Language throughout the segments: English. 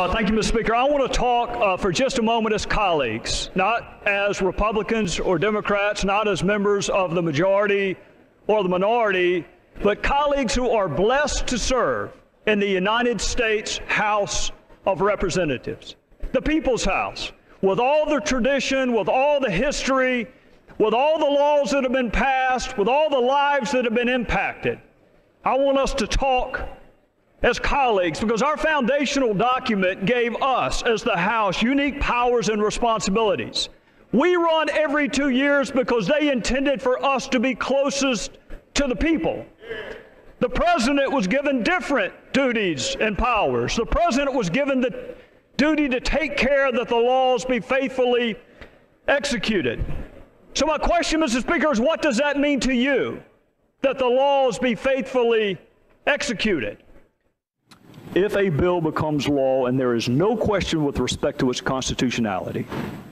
Thank you, Mr. Speaker. I want to talk for just a moment as colleagues, not as Republicans or Democrats, not as members of the majority or the minority, but colleagues who are blessed to serve in the United States House of Representatives, the People's House, with all the tradition, with all the history, with all the laws that have been passed, with all the lives that have been impacted. I want us to talk as colleagues, because our foundational document gave us, as the House, unique powers and responsibilities. We run every 2 years because they intended for us to be closest to the people. The President was given different duties and powers. The President was given the duty to take care that the laws be faithfully executed. So my question, Mr. Speaker, is what does that mean to you, that the laws be faithfully executed? If a bill becomes law and there is no question with respect to its constitutionality,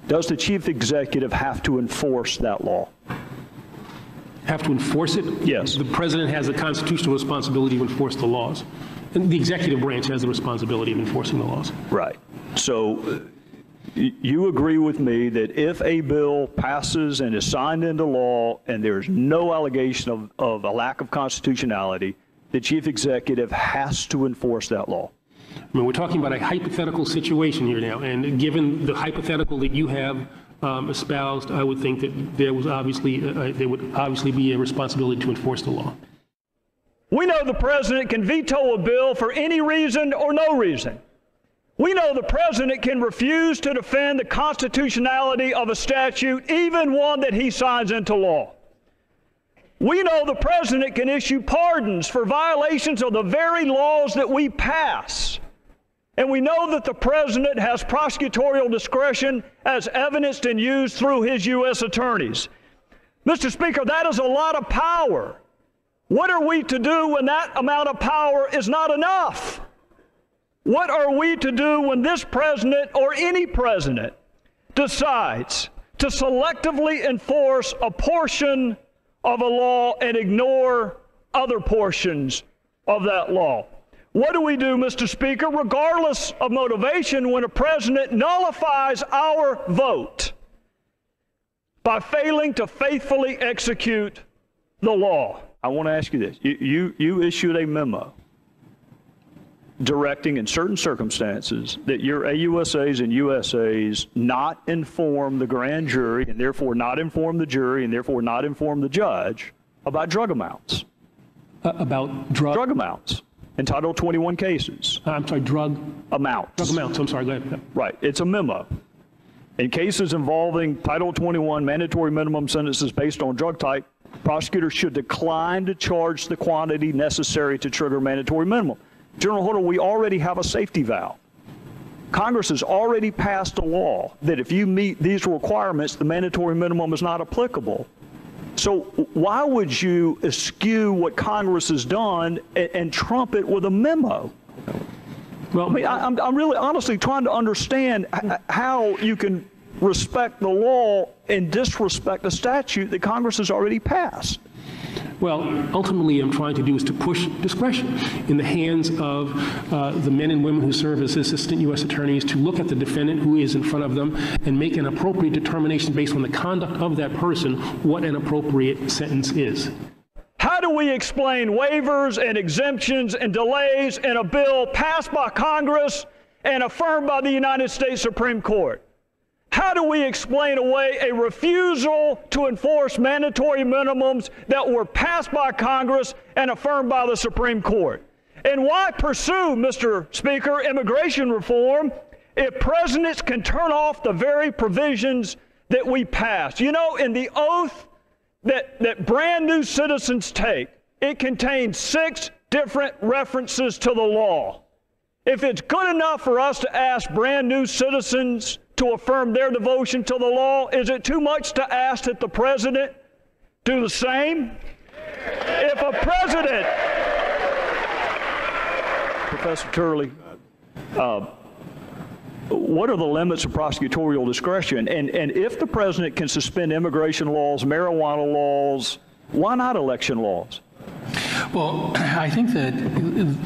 does the chief executive have to enforce that law? Have to enforce it? Yes. The president has a constitutional responsibility to enforce the laws. And the executive branch has the responsibility of enforcing the laws. Right. So you agree with me that if a bill passes and is signed into law and there's no allegation of a lack of constitutionality, the chief executive has to enforce that law? I mean, we're talking about a hypothetical situation here now, and given the hypothetical that you have espoused, I would think that there would obviously be a responsibility to enforce the law. We know the president can veto a bill for any reason or no reason. We know the president can refuse to defend the constitutionality of a statute, even one that he signs into law. We know the president can issue pardons for violations of the very laws that we pass. And we know that the president has prosecutorial discretion as evidenced and used through his U.S. attorneys. Mr. Speaker, that is a lot of power. What are we to do when that amount of power is not enough? What are we to do when this president or any president decides to selectively enforce a portion of a law and ignore other portions of that law? What do we do, Mr. Speaker, regardless of motivation, when a president nullifies our vote by failing to faithfully execute the law? I want to ask you this. You issued a memo directing in certain circumstances that your AUSAs and USAs not inform the grand jury and therefore not inform the jury and therefore not inform the judge about drug amounts. About drug amounts in Title 21 cases. I'm sorry, drug amounts. Drug amounts, I'm sorry, go ahead. Right, it's a memo. In cases involving Title 21 mandatory minimum sentences based on drug type, prosecutors should decline to charge the quantity necessary to trigger mandatory minimum. General Holder, we already have a safety valve. Congress has already passed a law that if you meet these requirements, the mandatory minimum is not applicable. So why would you eschew what Congress has done and trump it with a memo? Well, I mean, I'm really honestly trying to understand how you can respect the law and disrespect a statute that Congress has already passed. Well, ultimately, I'm trying to do is to push discretion in the hands of the men and women who serve as assistant U.S. attorneys to look at the defendant who is in front of them and make an appropriate determination based on the conduct of that person what an appropriate sentence is. How do we explain waivers and exemptions and delays in a bill passed by Congress and affirmed by the United States Supreme Court? How do we explain away a refusal to enforce mandatory minimums that were passed by Congress and affirmed by the Supreme Court? And why pursue, Mr. Speaker, immigration reform if presidents can turn off the very provisions that we passed? You know, in the oath that brand new citizens take, it contains 6 different references to the law. If it's good enough for us to ask brand new citizens to affirm their devotion to the law, is it too much to ask that the president do the same? If a president, Professor Turley, what are the limits of prosecutorial discretion? And if the president can suspend immigration laws, marijuana laws, why not election laws? Well, I think that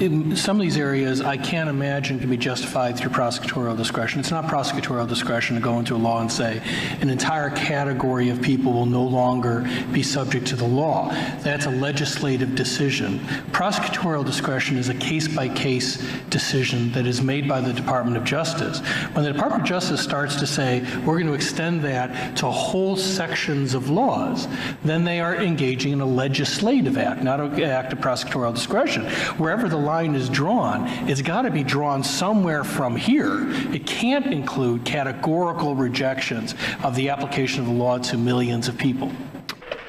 in some of these areas I can't imagine can be justified through prosecutorial discretion. It's not prosecutorial discretion to go into a law and say an entire category of people will no longer be subject to the law. That's a legislative decision. Prosecutorial discretion is a case-by-case decision that is made by the Department of Justice. When the Department of Justice starts to say we're going to extend that to whole sections of laws, then they are engaging in a legislative act, not an act of prosecutorial discretion. Wherever the line is drawn, it's got to be drawn somewhere from here. It can't include categorical rejections of the application of the law to millions of people.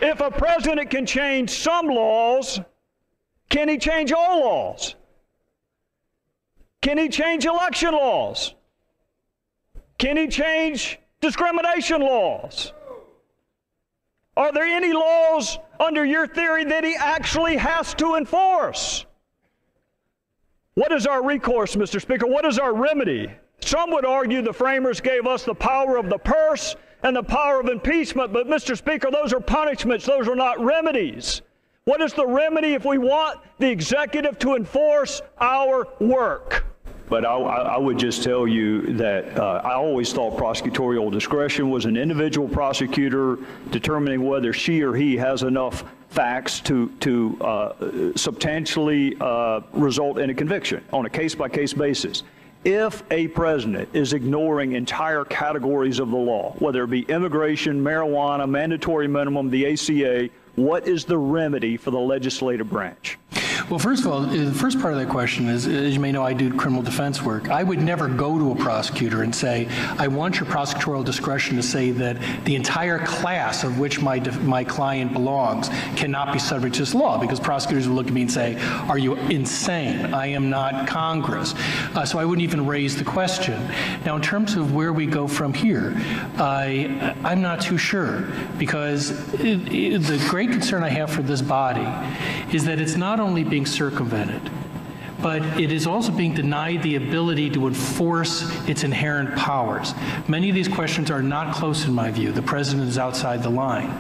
If a president can change some laws, can he change all laws? Can he change election laws? Can he change discrimination laws? Are there any laws under your theory that he actually has to enforce? What is our recourse, Mr. Speaker? What is our remedy? Some would argue the framers gave us the power of the purse and the power of impeachment, but Mr. Speaker, those are punishments, those are not remedies. What is the remedy if we want the executive to enforce our work? But I would just tell you that I always thought prosecutorial discretion was an individual prosecutor determining whether she or he has enough facts to substantially result in a conviction on a case-by-case basis. If a president is ignoring entire categories of the law, whether it be immigration, marijuana, mandatory minimum, the ACA, what is the remedy for the legislative branch? Well, first of all, the first part of that question is, as you may know, I do criminal defense work. I would never go to a prosecutor and say, I want your prosecutorial discretion to say that the entire class of which my client belongs cannot be subject to this law, because prosecutors would look at me and say, are you insane? I am not Congress. So I wouldn't even raise the question. Now, in terms of where we go from here, I'm not too sure, because the great concern I have for this body is that it's not only being circumvented, but it is also being denied the ability to enforce its inherent powers. Many of these questions are not close in my view. The president is outside the line.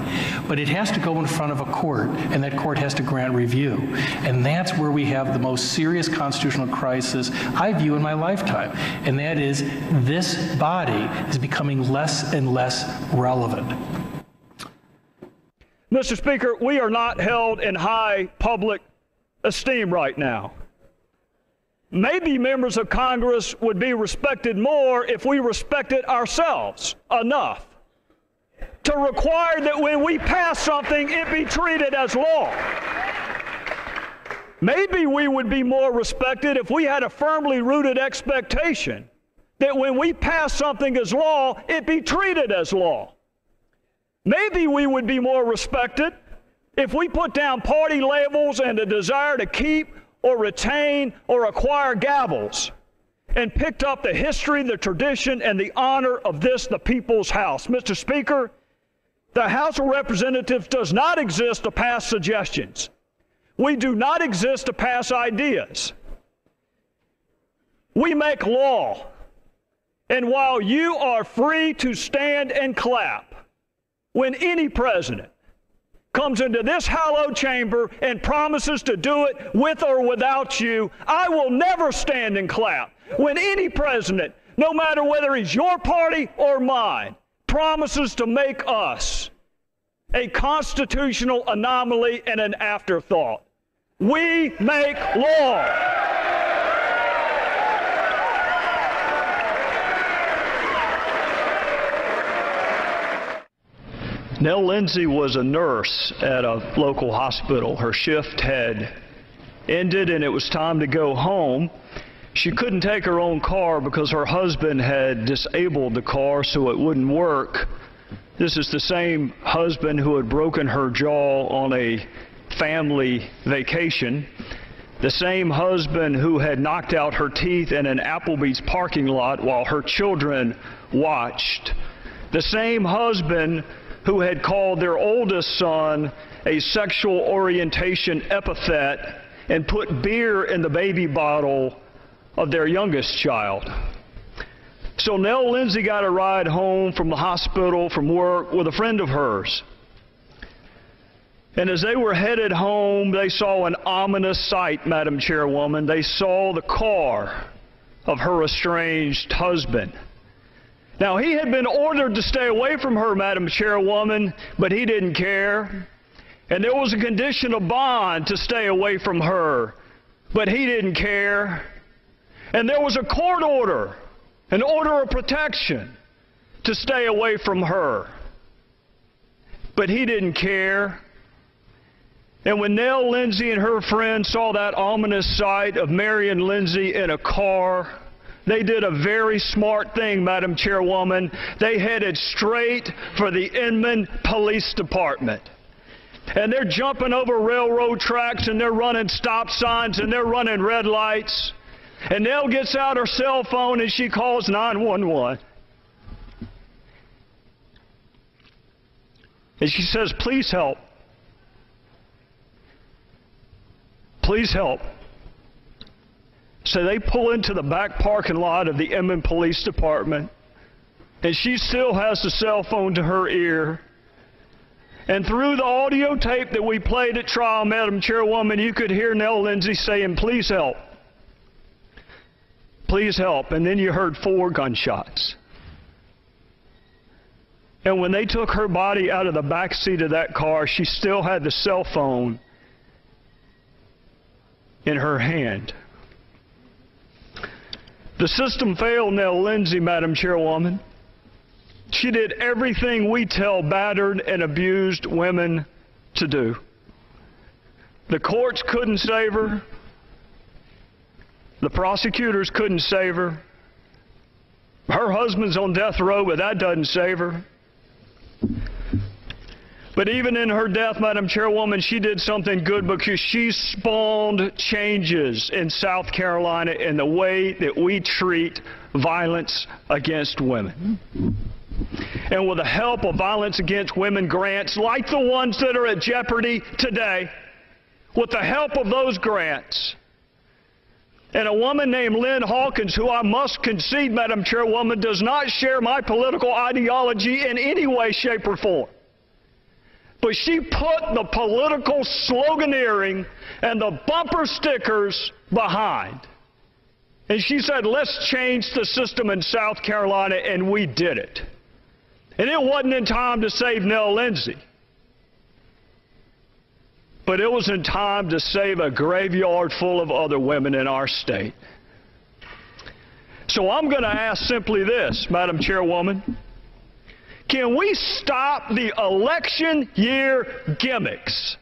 But it has to go in front of a court, and that court has to grant review. And that's where we have the most serious constitutional crisis I view in my lifetime. And that is, this body is becoming less and less relevant. Mr. Speaker, we are not held in high public esteem right now. Maybe members of Congress would be respected more if we respected ourselves enough to require that when we pass something, it be treated as law. Maybe we would be more respected if we had a firmly rooted expectation that when we pass something as law, it be treated as law. Maybe we would be more respected if we put down party labels and a desire to keep or retain or acquire gavels and picked up the history, the tradition, and the honor of this, the people's house. Mr. Speaker, the House of Representatives does not exist to pass suggestions. We do not exist to pass ideas. We make law. And while you are free to stand and clap when any president comes into this hallowed chamber and promises to do it with or without you, I will never stand and clap when any president, no matter whether he's your party or mine, promises to make us a constitutional anomaly and an afterthought. We make law. Nell Lindsay was a nurse at a local hospital. Her shift had ended and it was time to go home. She couldn't take her own car because her husband had disabled the car so it wouldn't work. This is the same husband who had broken her jaw on a family vacation. The same husband who had knocked out her teeth in an Applebee's parking lot while her children watched. The same husband who had called their oldest son a sexual orientation epithet and put beer in the baby bottle of their youngest child. So Nell Lindsay got a ride home from the hospital from work with a friend of hers. And as they were headed home, they saw an ominous sight, Madam Chairwoman. They saw the car of her estranged husband. Now, he had been ordered to stay away from her, Madam Chairwoman, but he didn't care. And there was a condition of bond to stay away from her, but he didn't care. And there was a court order, an order of protection to stay away from her, but he didn't care. And when Nell Lindsay and her friend saw that ominous sight of Marion Lindsay in a car, they did a very smart thing, Madam Chairwoman. They headed straight for the Inman Police Department. And they're jumping over railroad tracks, and they're running stop signs, and they're running red lights. And Nell gets out her cell phone, and she calls 911. And she says, "Please help. Please help." So they pull into the back parking lot of the Inman Police Department, and she still has the cell phone to her ear. And through the audio tape that we played at trial, Madam Chairwoman, you could hear Nell Lindsay saying, "Please help. Please help." And then you heard 4 gunshots. And when they took her body out of the back seat of that car, she still had the cell phone in her hand. The system failed Nell Lindsay, Madam Chairwoman. She did everything we tell battered and abused women to do. The courts couldn't save her. The prosecutors couldn't save her. Her husband's on death row, but that doesn't save her. But even in her death, Madam Chairwoman, she did something good, because she spawned changes in South Carolina in the way that we treat violence against women. And with the help of Violence Against Women grants, like the ones that are at jeopardy today, with the help of those grants, and a woman named Lynn Hawkins, who I must concede, Madam Chairwoman, does not share my political ideology in any way, shape, or form. But she put the political sloganeering and the bumper stickers behind. And she said, "Let's change the system in South Carolina," and we did it. And it wasn't in time to save Nell Lindsay, but it was in time to save a graveyard full of other women in our state. So I'm going to ask simply this, Madam Chairwoman. Can we stop the election year gimmicks?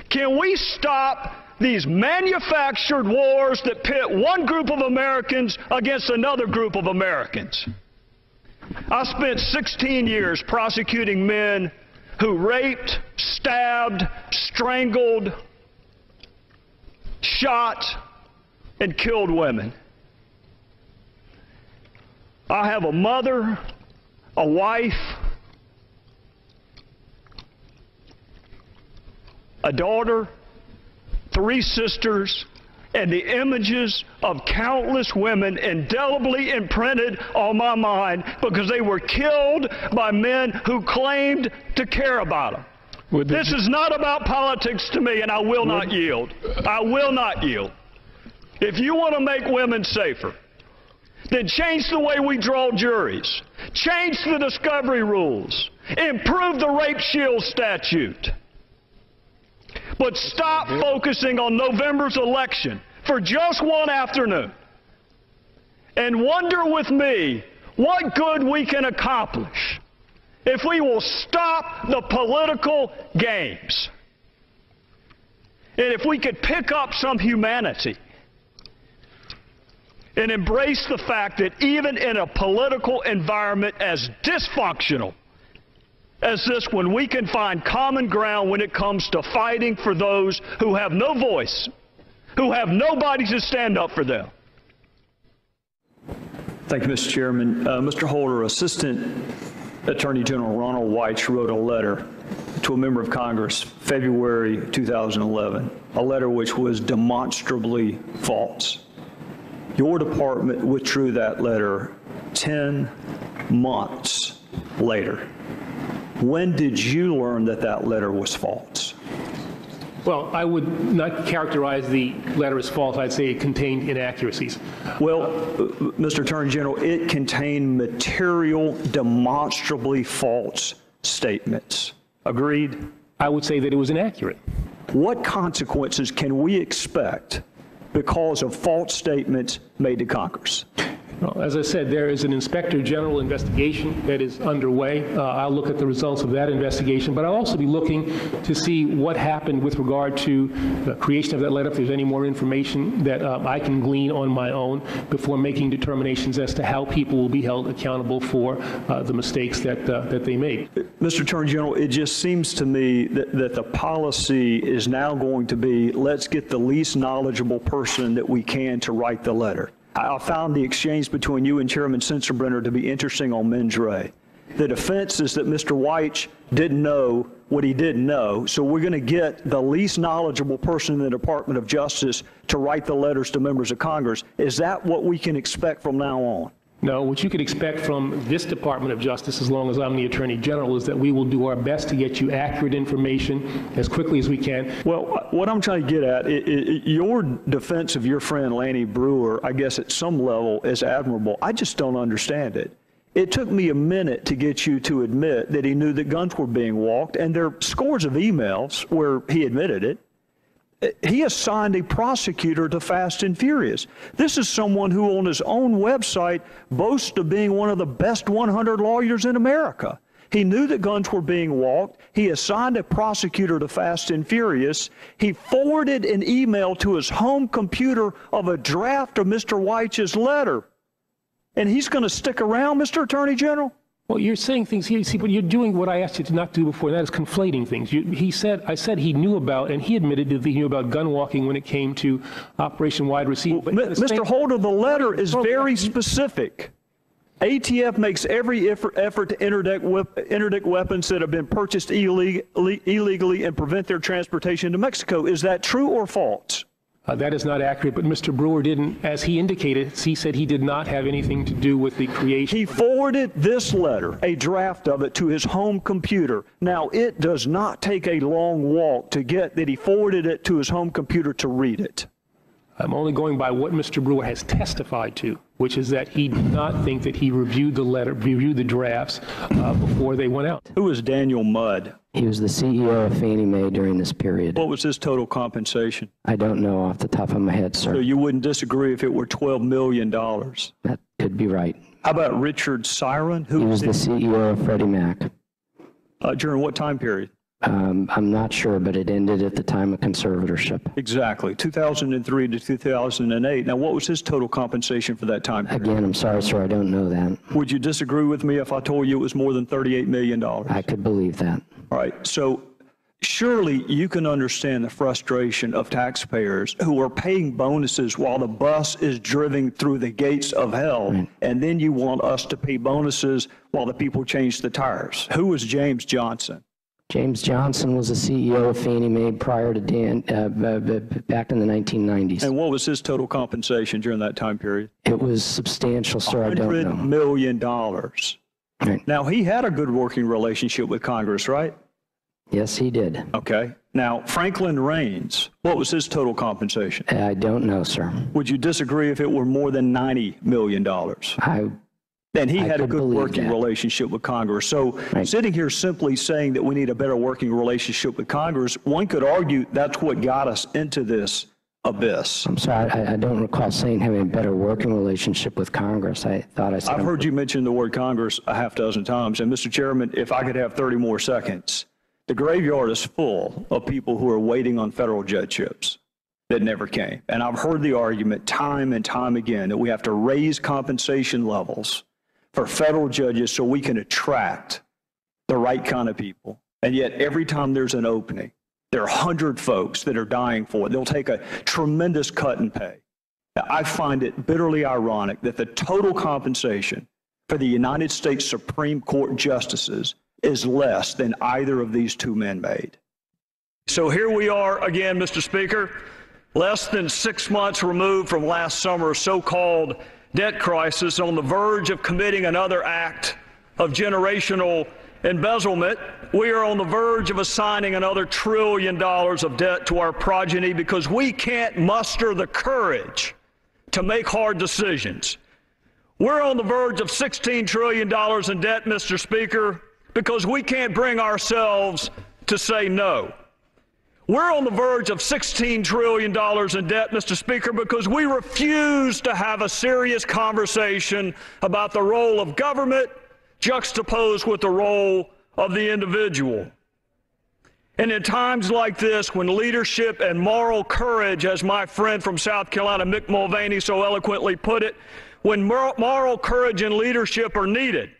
Can we stop these manufactured wars that pit one group of Americans against another group of Americans? I spent 16 years prosecuting men who raped, stabbed, strangled, shot, and killed women. I have a mother, a wife, a daughter, 3 sisters, and the images of countless women indelibly imprinted on my mind, because they were killed by men who claimed to care about them. This is not about politics to me, and I will not yield. I will not yield. If you want to make women safer, then change the way we draw juries, change the discovery rules, improve the rape shield statute. But stop focusing on November's election for just one afternoon, and wonder with me what good we can accomplish if we will stop the political games, and if we could pick up some humanity and embrace the fact that even in a political environment as dysfunctional as this one, we can find common ground when it comes to fighting for those who have no voice, who have nobody to stand up for them. Thank you, Mr. Chairman. Mr. Holder, Assistant Attorney General Ronald Weitz wrote a letter to a member of Congress February 2011, a letter which was demonstrably false. Your department withdrew that letter 10 months later. When did you learn that that letter was false? Well, I would not characterize the letter as false. I'd say it contained inaccuracies. Well, Mr. Attorney General, it contained material, demonstrably false statements. Agreed? I would say that it was inaccurate. What consequences can we expect because of false statements made to Congress? Well, as I said, there is an Inspector General investigation that is underway. I'll look at the results of that investigation, but I'll also be looking to see what happened with regard to the creation of that letter, if there's any more information that I can glean on my own before making determinations as to how people will be held accountable for the mistakes that they made. Mr. Attorney General, it just seems to me that the policy is now going to be, let's get the least knowledgeable person that we can to write the letter. I found the exchange between you and Chairman Sensenbrenner to be interesting on mens rea. The defense is that Mr. Weich didn't know what he didn't know, so we're going to get the least knowledgeable person in the Department of Justice to write the letters to members of Congress. Is that what we can expect from now on? No, what you could expect from this Department of Justice, as long as I'm the Attorney General, is that we will do our best to get you accurate information as quickly as we can. Well, what I'm trying to get at, your defense of your friend Lanny Brewer, I guess at some level, is admirable. I just don't understand it. It took me a minute to get you to admit that he knew that guns were being walked, and there are scores of emails where he admitted it. He assigned a prosecutor to Fast and Furious. This is someone who on his own website boasts of being one of the best 100 lawyers in America. He knew that guns were being walked. He assigned a prosecutor to Fast and Furious. He forwarded an email to his home computer of a draft of Mr. Weich's letter. And he's going to stick around, Mr. Attorney General? Well, you're saying things here, see, but you're doing what I asked you to not do before, and that is conflating things. I said he knew about, and he admitted that he knew about gun walking when it came to Operation Wide Receipt. Well, Mr. Holder, the letter is very specific. ATF makes every effort to interdict weapons that have been purchased illegally and prevent their transportation to Mexico. Is that true or false? That is not accurate, but Mr. Brewer didn't, as he indicated, he said he did not have anything to do with the creation. He forwarded this letter, a draft of it, to his home computer. Now, it does not take a long walk to get that he forwarded it to his home computer to read it. I'm only going by what Mr. Brewer has testified to, which is that he did not think that he reviewed the letter, reviewed the drafts before they went out. Who is Daniel Mudd? He was the CEO of Fannie Mae during this period. What was his total compensation? I don't know off the top of my head, sir. So you wouldn't disagree if it were $12 million? That could be right. How about Richard Siren? He was the CEO of Freddie Mac. During what time period? I'm not sure, but it ended at the time of conservatorship. Exactly, 2003 to 2008. Now, what was his total compensation for that time period? Again, I'm sorry, sir, I don't know that. Would you disagree with me if I told you it was more than $38 million? I could believe that. All right, so surely you can understand the frustration of taxpayers who are paying bonuses while the bus is driven through the gates of hell, right, and then you want us to pay bonuses while the people change the tires. Who was James Johnson? James Johnson was the CEO of Fannie Mae prior to back in the 1990s. And what was his total compensation during that time period? It was substantial, sir. I don't know. $100 million. Right. Now, he had a good working relationship with Congress, right? Yes, he did. Okay. Now, Franklin Raines, what was his total compensation? I don't know, sir. Would you disagree if it were more than $90 million? And he had a good working relationship with Congress. So sitting here simply saying that we need a better working relationship with Congress, one could argue that's what got us into this abyss. I'm sorry, I don't recall saying having a better working relationship with Congress. I thought I said... I've heard you mention the word Congress a half dozen times. And Mr. Chairman, if I could have 30 more seconds, the graveyard is full of people who are waiting on federal judgeships that never came. And I've heard the argument time and time again that we have to raise compensation levels for federal judges so we can attract the right kind of people. And yet every time there's an opening, there are 100 folks that are dying for it. They'll take a tremendous cut in pay. Now, I find it bitterly ironic that the total compensation for the United States Supreme Court justices is less than either of these two men made. So here we are again, Mr. Speaker, less than 6 months removed from last summer's so-called debt crisis, on the verge of committing another act of generational embezzlement, we are on the verge of assigning another $1 trillion of debt to our progeny because we can't muster the courage to make hard decisions. We're on the verge of $16 trillion in debt, Mr. Speaker, because we can't bring ourselves to say no. We're on the verge of $16 trillion in debt, Mr. Speaker, because we refuse to have a serious conversation about the role of government juxtaposed with the role of the individual. And in times like this, when leadership and moral courage, as my friend from South Carolina, Mick Mulvaney, so eloquently put it, when moral courage and leadership are needed,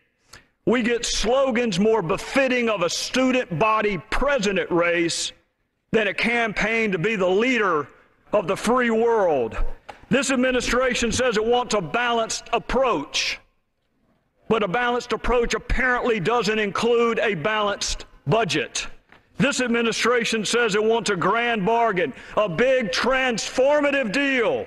we get slogans more befitting of a student body president race than a campaign to be the leader of the free world. This administration says it wants a balanced approach, but a balanced approach apparently doesn't include a balanced budget. This administration says it wants a grand bargain, a big transformative deal,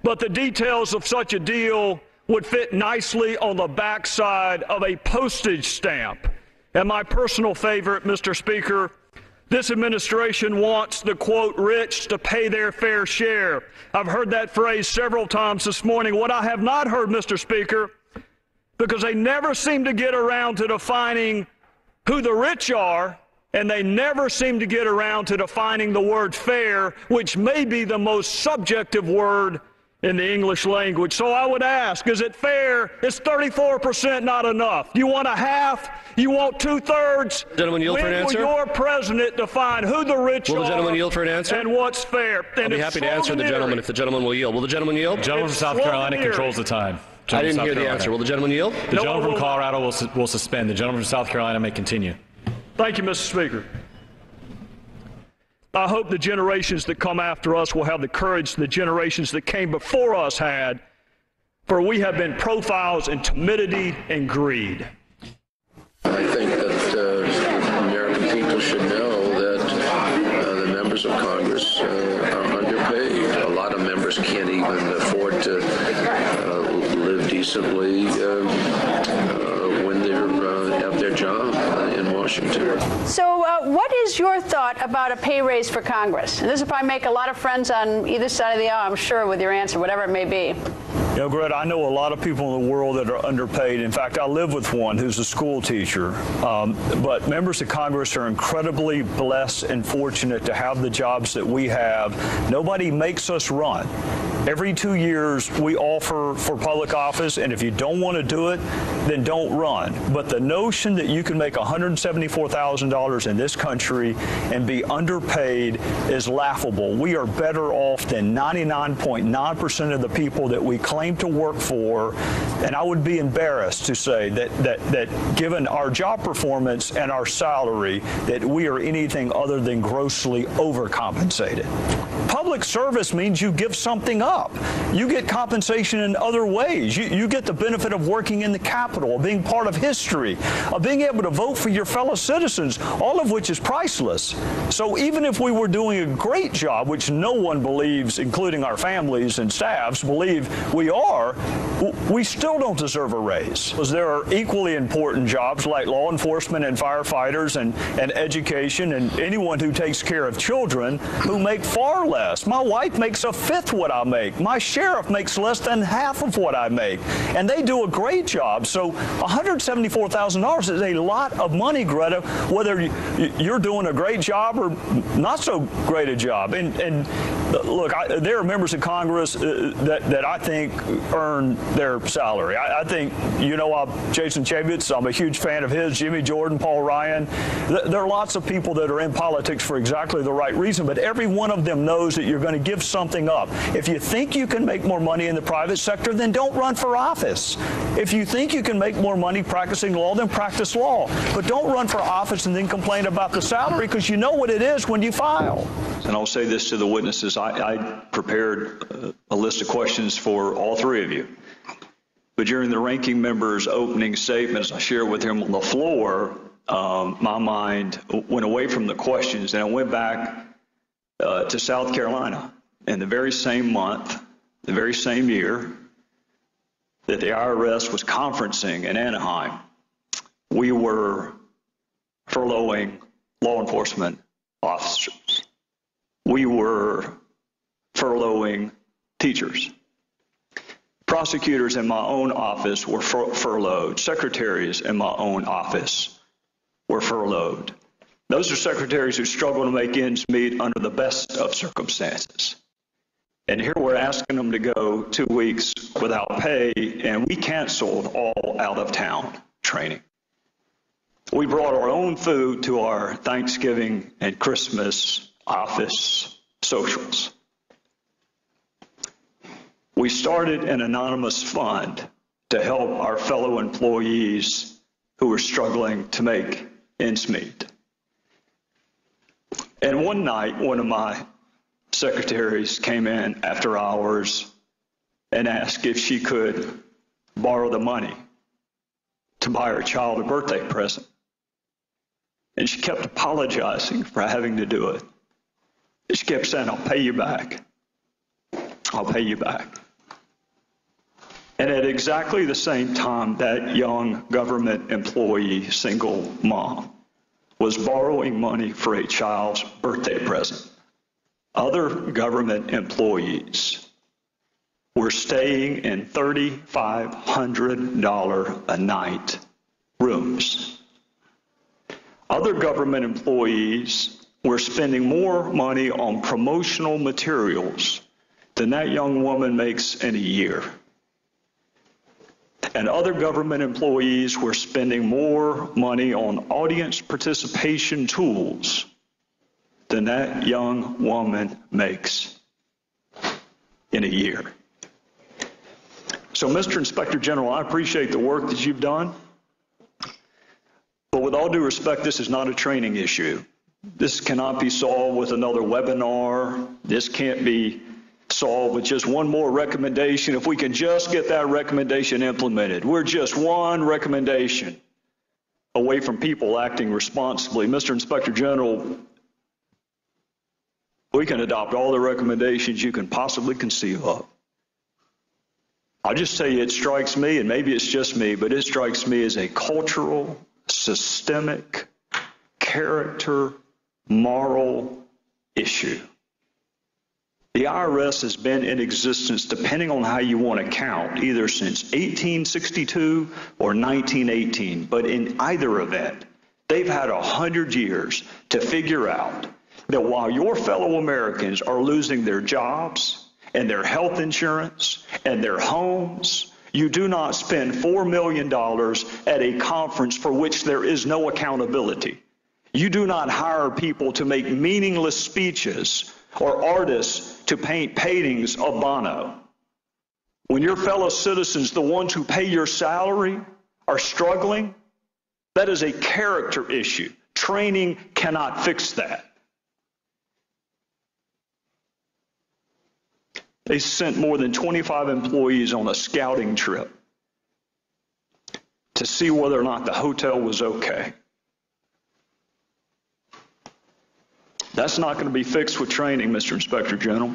but the details of such a deal would fit nicely on the backside of a postage stamp. And my personal favorite, Mr. Speaker, this administration wants the, quote, rich to pay their fair share. I've heard that phrase several times this morning. What I have not heard, Mr. Speaker, because they never seem to get around to defining who the rich are, and they never seem to get around to defining the word fair, which may be the most subjective word in the English language. So I would ask, is it fair? Is 34% not enough? You want a half? You want 2/3? Gentleman, yield for an answer. When will your president define who the rich will the gentleman are yield for an answer? And what's fair? I'll be happy to answer the gentleman if the gentleman will yield. Will the gentleman yield? The gentleman from South Carolina controls the time. I didn't hear the answer. Will the gentleman yield? The gentleman from Colorado will suspend. The gentleman from South Carolina may continue. Thank you, Mr. Speaker. I hope the generations that come after us will have the courage the generations that came before us had, for we have been profiles in timidity and greed. I think that the American people should know that the members of Congress are underpaid. A lot of members can't even afford to live decently when they have their job in Washington. So what is your thought about a pay raise for Congress? And this will probably make a lot of friends on either side of the aisle, I'm sure, with your answer, whatever it may be. You know, Greta, I know a lot of people in the world that are underpaid. In fact, I live with one who's a school teacher. But members of Congress are incredibly blessed and fortunate to have the jobs that we have. Nobody makes us run. Every 2 years, we offer for public office, and if you don't want to do it, then don't run. But the notion that you can make $174,000 in this country and be underpaid is laughable. We are better off than 99.9% of the people that we claim to work for, and I would be embarrassed to say that given our job performance and our salary, that we are anything other than grossly overcompensated. Public service means you give something up. You get compensation in other ways. You get the benefit of working in the Capitol, of being part of history, of being able to vote for your fellow citizens, all of which is priceless. So even if we were doing a great job, which no one believes, including our families and staffs, believe we are, we still don't deserve a raise. Because there are equally important jobs like law enforcement and firefighters and education and anyone who takes care of children who make far less. My wife makes a fifth what I make. My sheriff makes less than half of what I make. And they do a great job. So $174,000 is a lot of money, Greta, whether you're doing a great job or not so great a job. And look, there are members of Congress that I think earn their salary. I think, you know, Jason Chaffetz, I'm a huge fan of his, Jimmy Jordan, Paul Ryan. There are lots of people that are in politics for exactly the right reason, but every one of them knows that you're going to give something up. If you think you can make more money in the private sector, then don't run for office. If you think you can make more money practicing law, then practice law. But don't run for office and then complain about the salary, because you know what it is when you file. And I'll say this to the witnesses. I prepared a list of questions for all three of you. But during the ranking member's opening statements, I shared with him on the floor, my mind went away from the questions, and I went back to South Carolina. In the very same month, the very same year that the IRS was conferencing in Anaheim, we were furloughing law enforcement officers. We were furloughing teachers. Prosecutors in my own office were furloughed. Secretaries in my own office were furloughed. Those are secretaries who struggle to make ends meet under the best of circumstances. And here we're asking them to go 2 weeks without pay, and we canceled all out-of-town training. We brought our own food to our Thanksgiving and Christmas office socials. We started an anonymous fund to help our fellow employees who were struggling to make ends meet. And one night, one of my secretaries came in after hours and asked if she could borrow the money to buy her child a birthday present. And she kept apologizing for having to do it. She kept saying, "I'll pay you back. I'll pay you back." And at exactly the same time, that young government employee, single mom, was borrowing money for a child's birthday present, other government employees were staying in $3,500 a night rooms. Other government employees were spending more money on promotional materials than that young woman makes in a year. And other government employees were spending more money on audience participation tools than that young woman makes in a year. So, Mr. Inspector General, I appreciate the work that you've done, but with all due respect, this is not a training issue. This cannot be solved with another webinar. This can't be solved with just one more recommendation. If we can just get that recommendation implemented, we're just one recommendation away from people acting responsibly. Mr. Inspector General, we can adopt all the recommendations you can possibly conceive of. I'll just tell you, it strikes me, and maybe it's just me, but it strikes me as a cultural, systemic, character, moral issue. The IRS has been in existence, depending on how you want to count, either since 1862 or 1918. But in either event, they've had 100 years to figure out that while your fellow Americans are losing their jobs and their health insurance and their homes, you do not spend $4 million at a conference for which there is no accountability. You do not hire people to make meaningless speeches or artists to paint paintings of Bono. When your fellow citizens, the ones who pay your salary, are struggling, that is a character issue. Training cannot fix that. They sent more than 25 employees on a scouting trip to see whether or not the hotel was okay. That's not going to be fixed with training, Mr. Inspector General.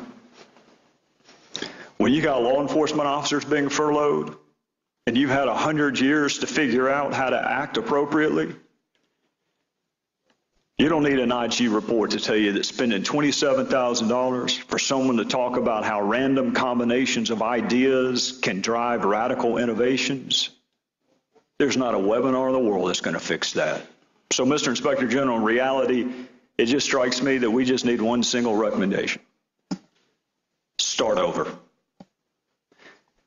When you got law enforcement officers being furloughed and you've had 100 years to figure out how to act appropriately, you don't need an IG report to tell you that spending $27,000 for someone to talk about how random combinations of ideas can drive radical innovations, there's not a webinar in the world that's going to fix that. So, Mr. Inspector General, in reality, it just strikes me that we just need one single recommendation. Start over.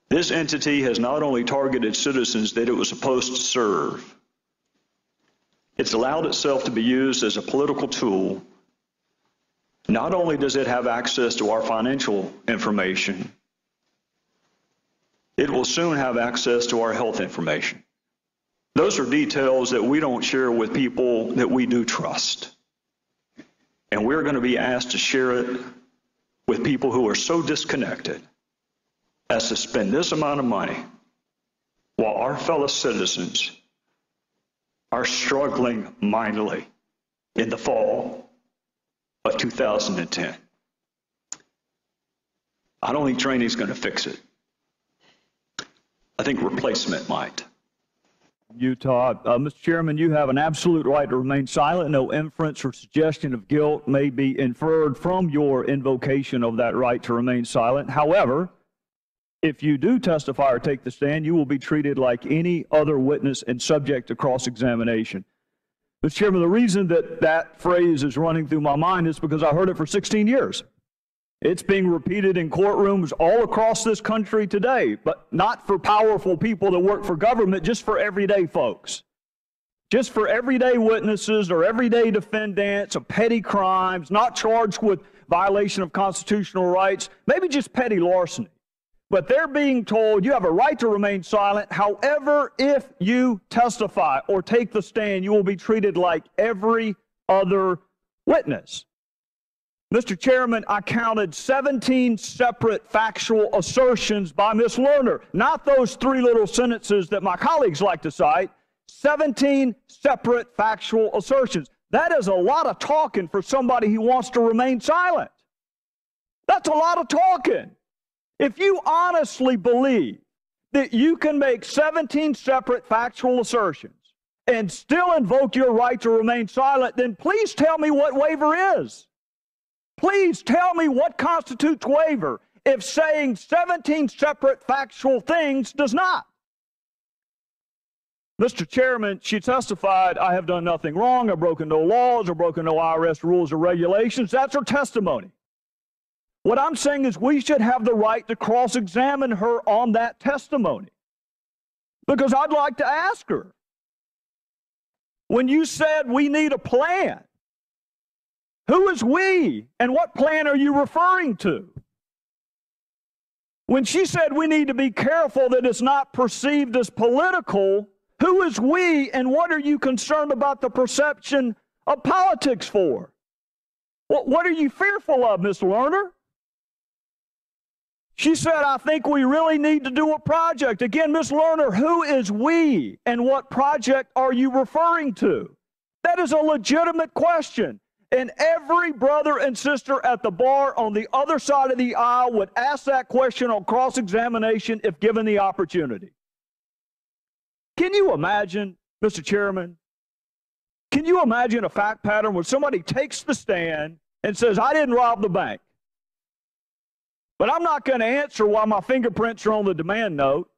This entity has not only targeted citizens that it was supposed to serve, it's allowed itself to be used as a political tool. Not only does it have access to our financial information, it will soon have access to our health information. Those are details that we don't share with people that we do trust. And we're going to be asked to share it with people who are so disconnected as to spend this amount of money while our fellow citizens are struggling mightily in the fall of 2010. I don't think training is going to fix it. I think replacement might. Utah. Mr. Chairman, you have an absolute right to remain silent. No inference or suggestion of guilt may be inferred from your invocation of that right to remain silent. However, if you do testify or take the stand, you will be treated like any other witness and subject to cross-examination. Mr. Chairman, the reason that that phrase is running through my mind is because I heard it for 16 years. It's being repeated in courtrooms all across this country today, but not for powerful people that work for government, just for everyday folks. Just for everyday witnesses or everyday defendants of petty crimes, not charged with violation of constitutional rights, maybe just petty larceny. But they're being told you have a right to remain silent. However, if you testify or take the stand, you will be treated like every other witness. Mr. Chairman, I counted 17 separate factual assertions by Ms. Lerner, not those 3 little sentences that my colleagues like to cite, 17 separate factual assertions. That is a lot of talking for somebody who wants to remain silent. That's a lot of talking. If you honestly believe that you can make 17 separate factual assertions and still invoke your right to remain silent, then please tell me what waiver is. Please tell me what constitutes waiver if saying 17 separate factual things does not. Mr. Chairman, she testified, I have done nothing wrong, I've broken no laws, I've broken no IRS rules or regulations. That's her testimony. What I'm saying is we should have the right to cross-examine her on that testimony. Because I'd like to ask her, when you said we need a plan, who is we, and what plan are you referring to? When she said we need to be careful that it's not perceived as political, who is we, and what are you concerned about the perception of politics for? What are you fearful of, Ms. Lerner? She said, I think we really need to do a project. Again, Ms. Lerner, who is we, and what project are you referring to? That is a legitimate question. And every brother and sister at the bar on the other side of the aisle would ask that question on cross-examination if given the opportunity. Can you imagine, Mr. Chairman, can you imagine a fact pattern where somebody takes the stand and says, I didn't rob the bank, but I'm not going to answer why my fingerprints are on the demand note,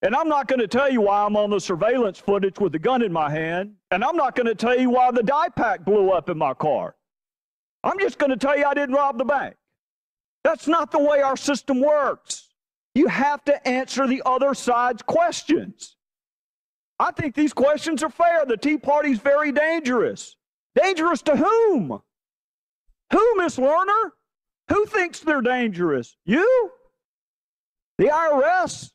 and I'm not going to tell you why I'm on the surveillance footage with the gun in my hand, and I'm not going to tell you why the dye pack blew up in my car. I'm just going to tell you I didn't rob the bank. That's not the way our system works. You have to answer the other side's questions. I think these questions are fair. The Tea Party's very dangerous. Dangerous to whom? Who, Ms. Lerner? Who thinks they're dangerous? You? The IRS?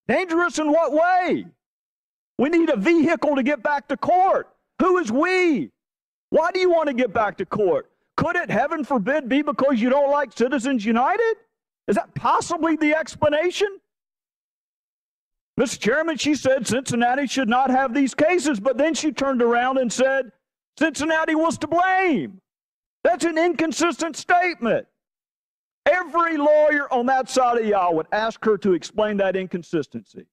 Dangerous in what way? We need a vehicle to get back to court. Who is we? Why do you want to get back to court? Could it, heaven forbid, be because you don't like Citizens United? Is that possibly the explanation? Mr. Chairman, she said Cincinnati should not have these cases, but then she turned around and said Cincinnati was to blame. That's an inconsistent statement. Every lawyer on that side of the aisle would ask her to explain that inconsistency.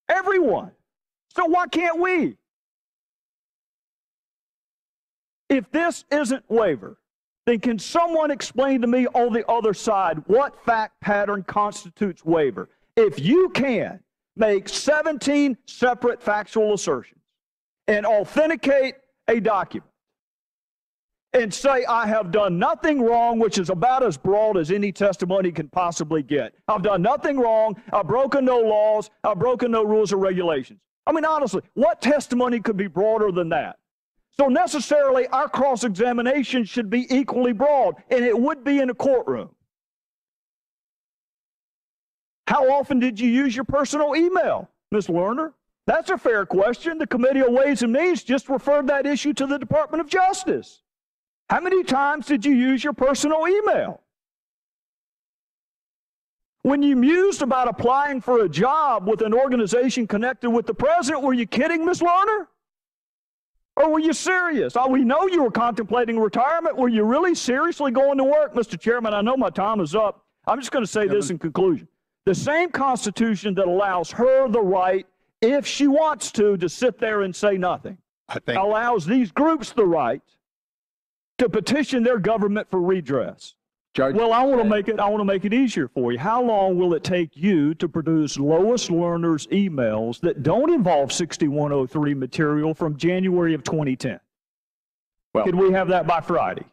Everyone. So why can't we? If this isn't waiver, then can someone explain to me on the other side what fact pattern constitutes waiver? If you can make 17 separate factual assertions and authenticate a document and say, I have done nothing wrong, which is about as broad as any testimony can possibly get. I've done nothing wrong. I've broken no laws. I've broken no rules or regulations. I mean, honestly, what testimony could be broader than that? So necessarily, our cross-examination should be equally broad, and it would be in a courtroom. How often did you use your personal email, Ms. Lerner? That's a fair question. The Committee on Ways and Means just referred that issue to the Department of Justice. How many times did you use your personal email? When you mused about applying for a job with an organization connected with the president, were you kidding, Ms. Lerner? Or were you serious? We know you were contemplating retirement. Were you really seriously going to work? Mr. Chairman, I know my time is up. I'm just going to say this in conclusion. The same Constitution that allows her the right if she wants to sit there and say nothing. Allows these groups the right to petition their government for redress. Judge, well, I want to make it easier for you. How long will it take you to produce Lois Lerner's emails that don't involve 6103 material from January of 2010? Well, can we have that by Friday?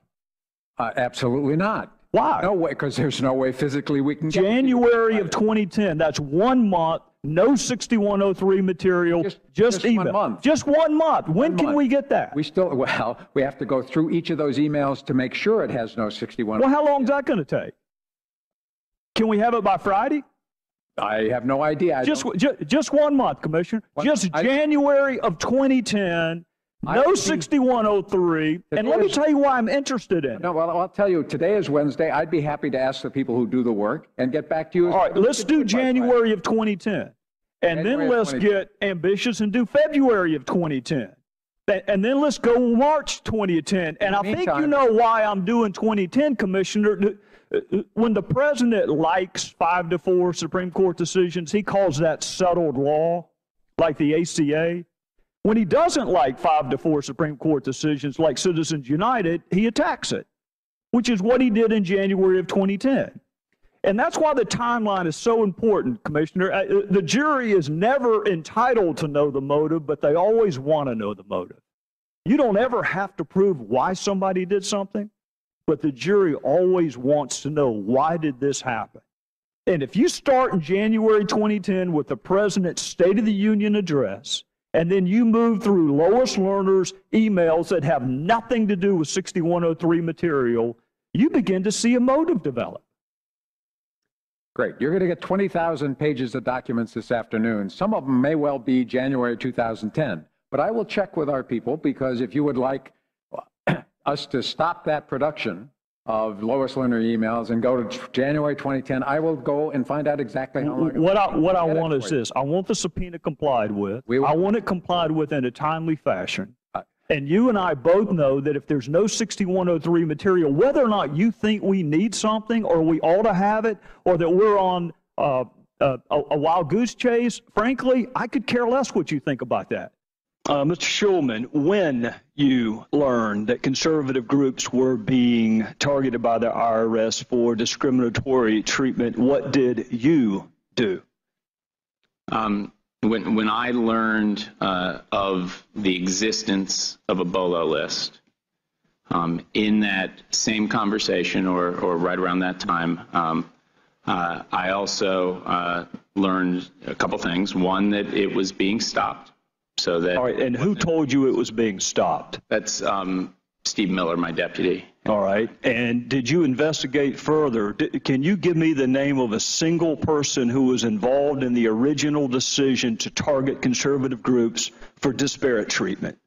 Absolutely not. Why? No way, because there's no way physically we can get January of 2010. That's 1 month. No 6103 material. Just email. 1 month. Just 1 month. When can we get that? We have to go through each of those emails to make sure it has no 6103. Well, how long is that going to take? Can we have it by Friday? I have no idea. Just 1 month, Commissioner. January of 2010. No 6103, and let me tell you why I'm interested in it. No, well, I'll tell you, today is Wednesday. I'd be happy to ask the people who do the work and get back to you. All right, let's do January of 2010. And then let's get ambitious and do February of 2010. And then let's go March 2010. And I think you know why I'm doing 2010, Commissioner. When the president likes 5-4 Supreme Court decisions, he calls that settled law, like the ACA. When he doesn't like 5-4 Supreme Court decisions like Citizens United, he attacks it, which is what he did in January of 2010. And that's why the timeline is so important, Commissioner. The jury is never entitled to know the motive, but they always want to know the motive. You don't ever have to prove why somebody did something, but the jury always wants to know, why did this happen? And if you start in January 2010 with the President's State of the Union address, and then you move through Lois Lerner's emails that have nothing to do with 6103 material, you begin to see a motive develop. Great. You're going to get 20,000 pages of documents this afternoon. Some of them may well be January 2010. But I will check with our people, because if you would like us to stop that production of Lois Lerner emails and go to January 2010, I will go and find out exactly how long. What I want is this. I want the subpoena complied with. I want it complied with in a timely fashion. And you and I both know that if there's no 6103 material, whether or not you think we need something or we ought to have it, or that we're on a wild goose chase, frankly, I could care less what you think about that. Mr. Schulman, when you learned that conservative groups were being targeted by the IRS for discriminatory treatment, what did you do? When I learned of the existence of a BOLO list, in that same conversation or right around that time, I also learned a couple things. One, that it was being stopped. So that. All right, and who told you it was being stopped? That's Steve Miller, my deputy. All right, and did you investigate further? Can you give me the name of a single person who was involved in the original decision to target conservative groups for disparate treatment?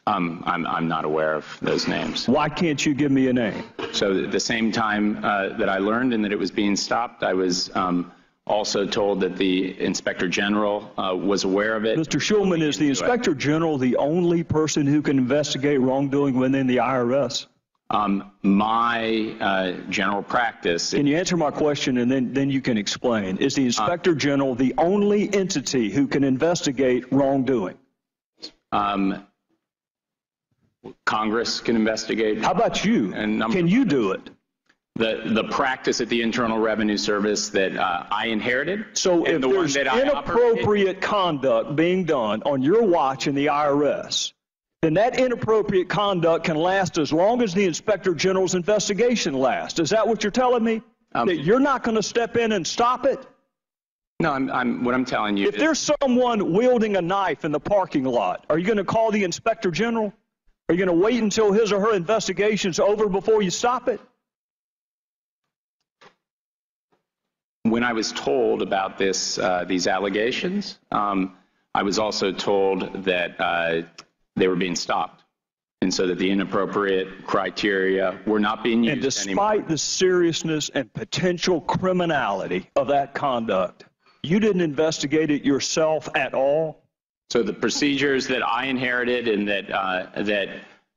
I'm not aware of those names. Why can't you give me a name? So at the same time that I learned and that it was being stopped, I was also told that the Inspector General was aware of it. Mr. Schulman, is the Inspector General the only person who can investigate wrongdoing within the IRS? My general practice. Can you answer my question, and then you can explain? Is the Inspector General the only entity who can investigate wrongdoing? Congress can investigate. How about you? Can you do it? The practice at the Internal Revenue Service that I inherited. So if there's inappropriate conduct being done on your watch in the IRS, then that inappropriate conduct can last as long as the Inspector General's investigation lasts. Is that what you're telling me? That you're not going to step in and stop it? No, what I'm telling you. If there's someone wielding a knife in the parking lot, are you going to call the Inspector General? Are you going to wait until his or her investigation's over before you stop it? When I was told about these allegations, I was also told that they were being stopped, and so that the inappropriate criteria were not being used anymore. And despite the seriousness and potential criminality of that conduct, you didn't investigate it yourself at all? So the procedures that I inherited and that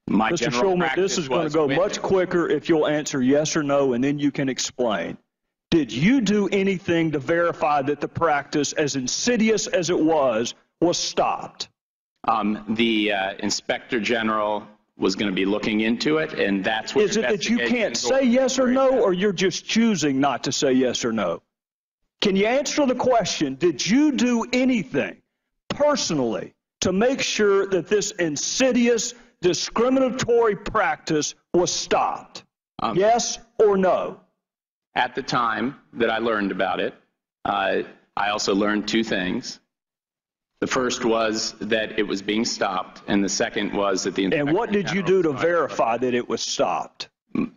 my Mr. general Schulman, practice this is going to go much quicker if you'll answer yes or no, and then you can explain. Did you do anything to verify that the practice, as insidious as it was was stopped? The Inspector General was going to be looking into it, and that's what. Is it that you can't say yes or no, or you're just choosing not to say yes or no? Can you answer the question, did you do anything personally to make sure that this insidious, discriminatory practice was stopped? Yes or no? At the time that I learned about it, I also learned two things. The first was that it was being stopped, and the second was that the Inspector And what did you do to verify that it was stopped?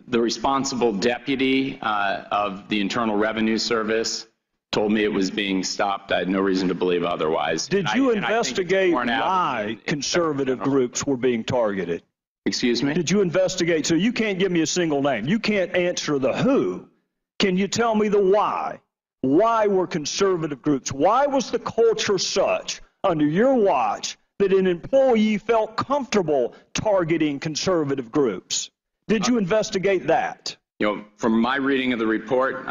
The responsible deputy of the Internal Revenue Service told me it was being stopped. I had no reason to believe otherwise. Did you investigate why conservative groups were being targeted? Excuse me? Did you investigate? So you can't give me a single name. You can't answer the who. Can you tell me the why? Why were conservative groups? Why was the culture such under your watch that an employee felt comfortable targeting conservative groups? Did you investigate that? You know, from my reading of the report,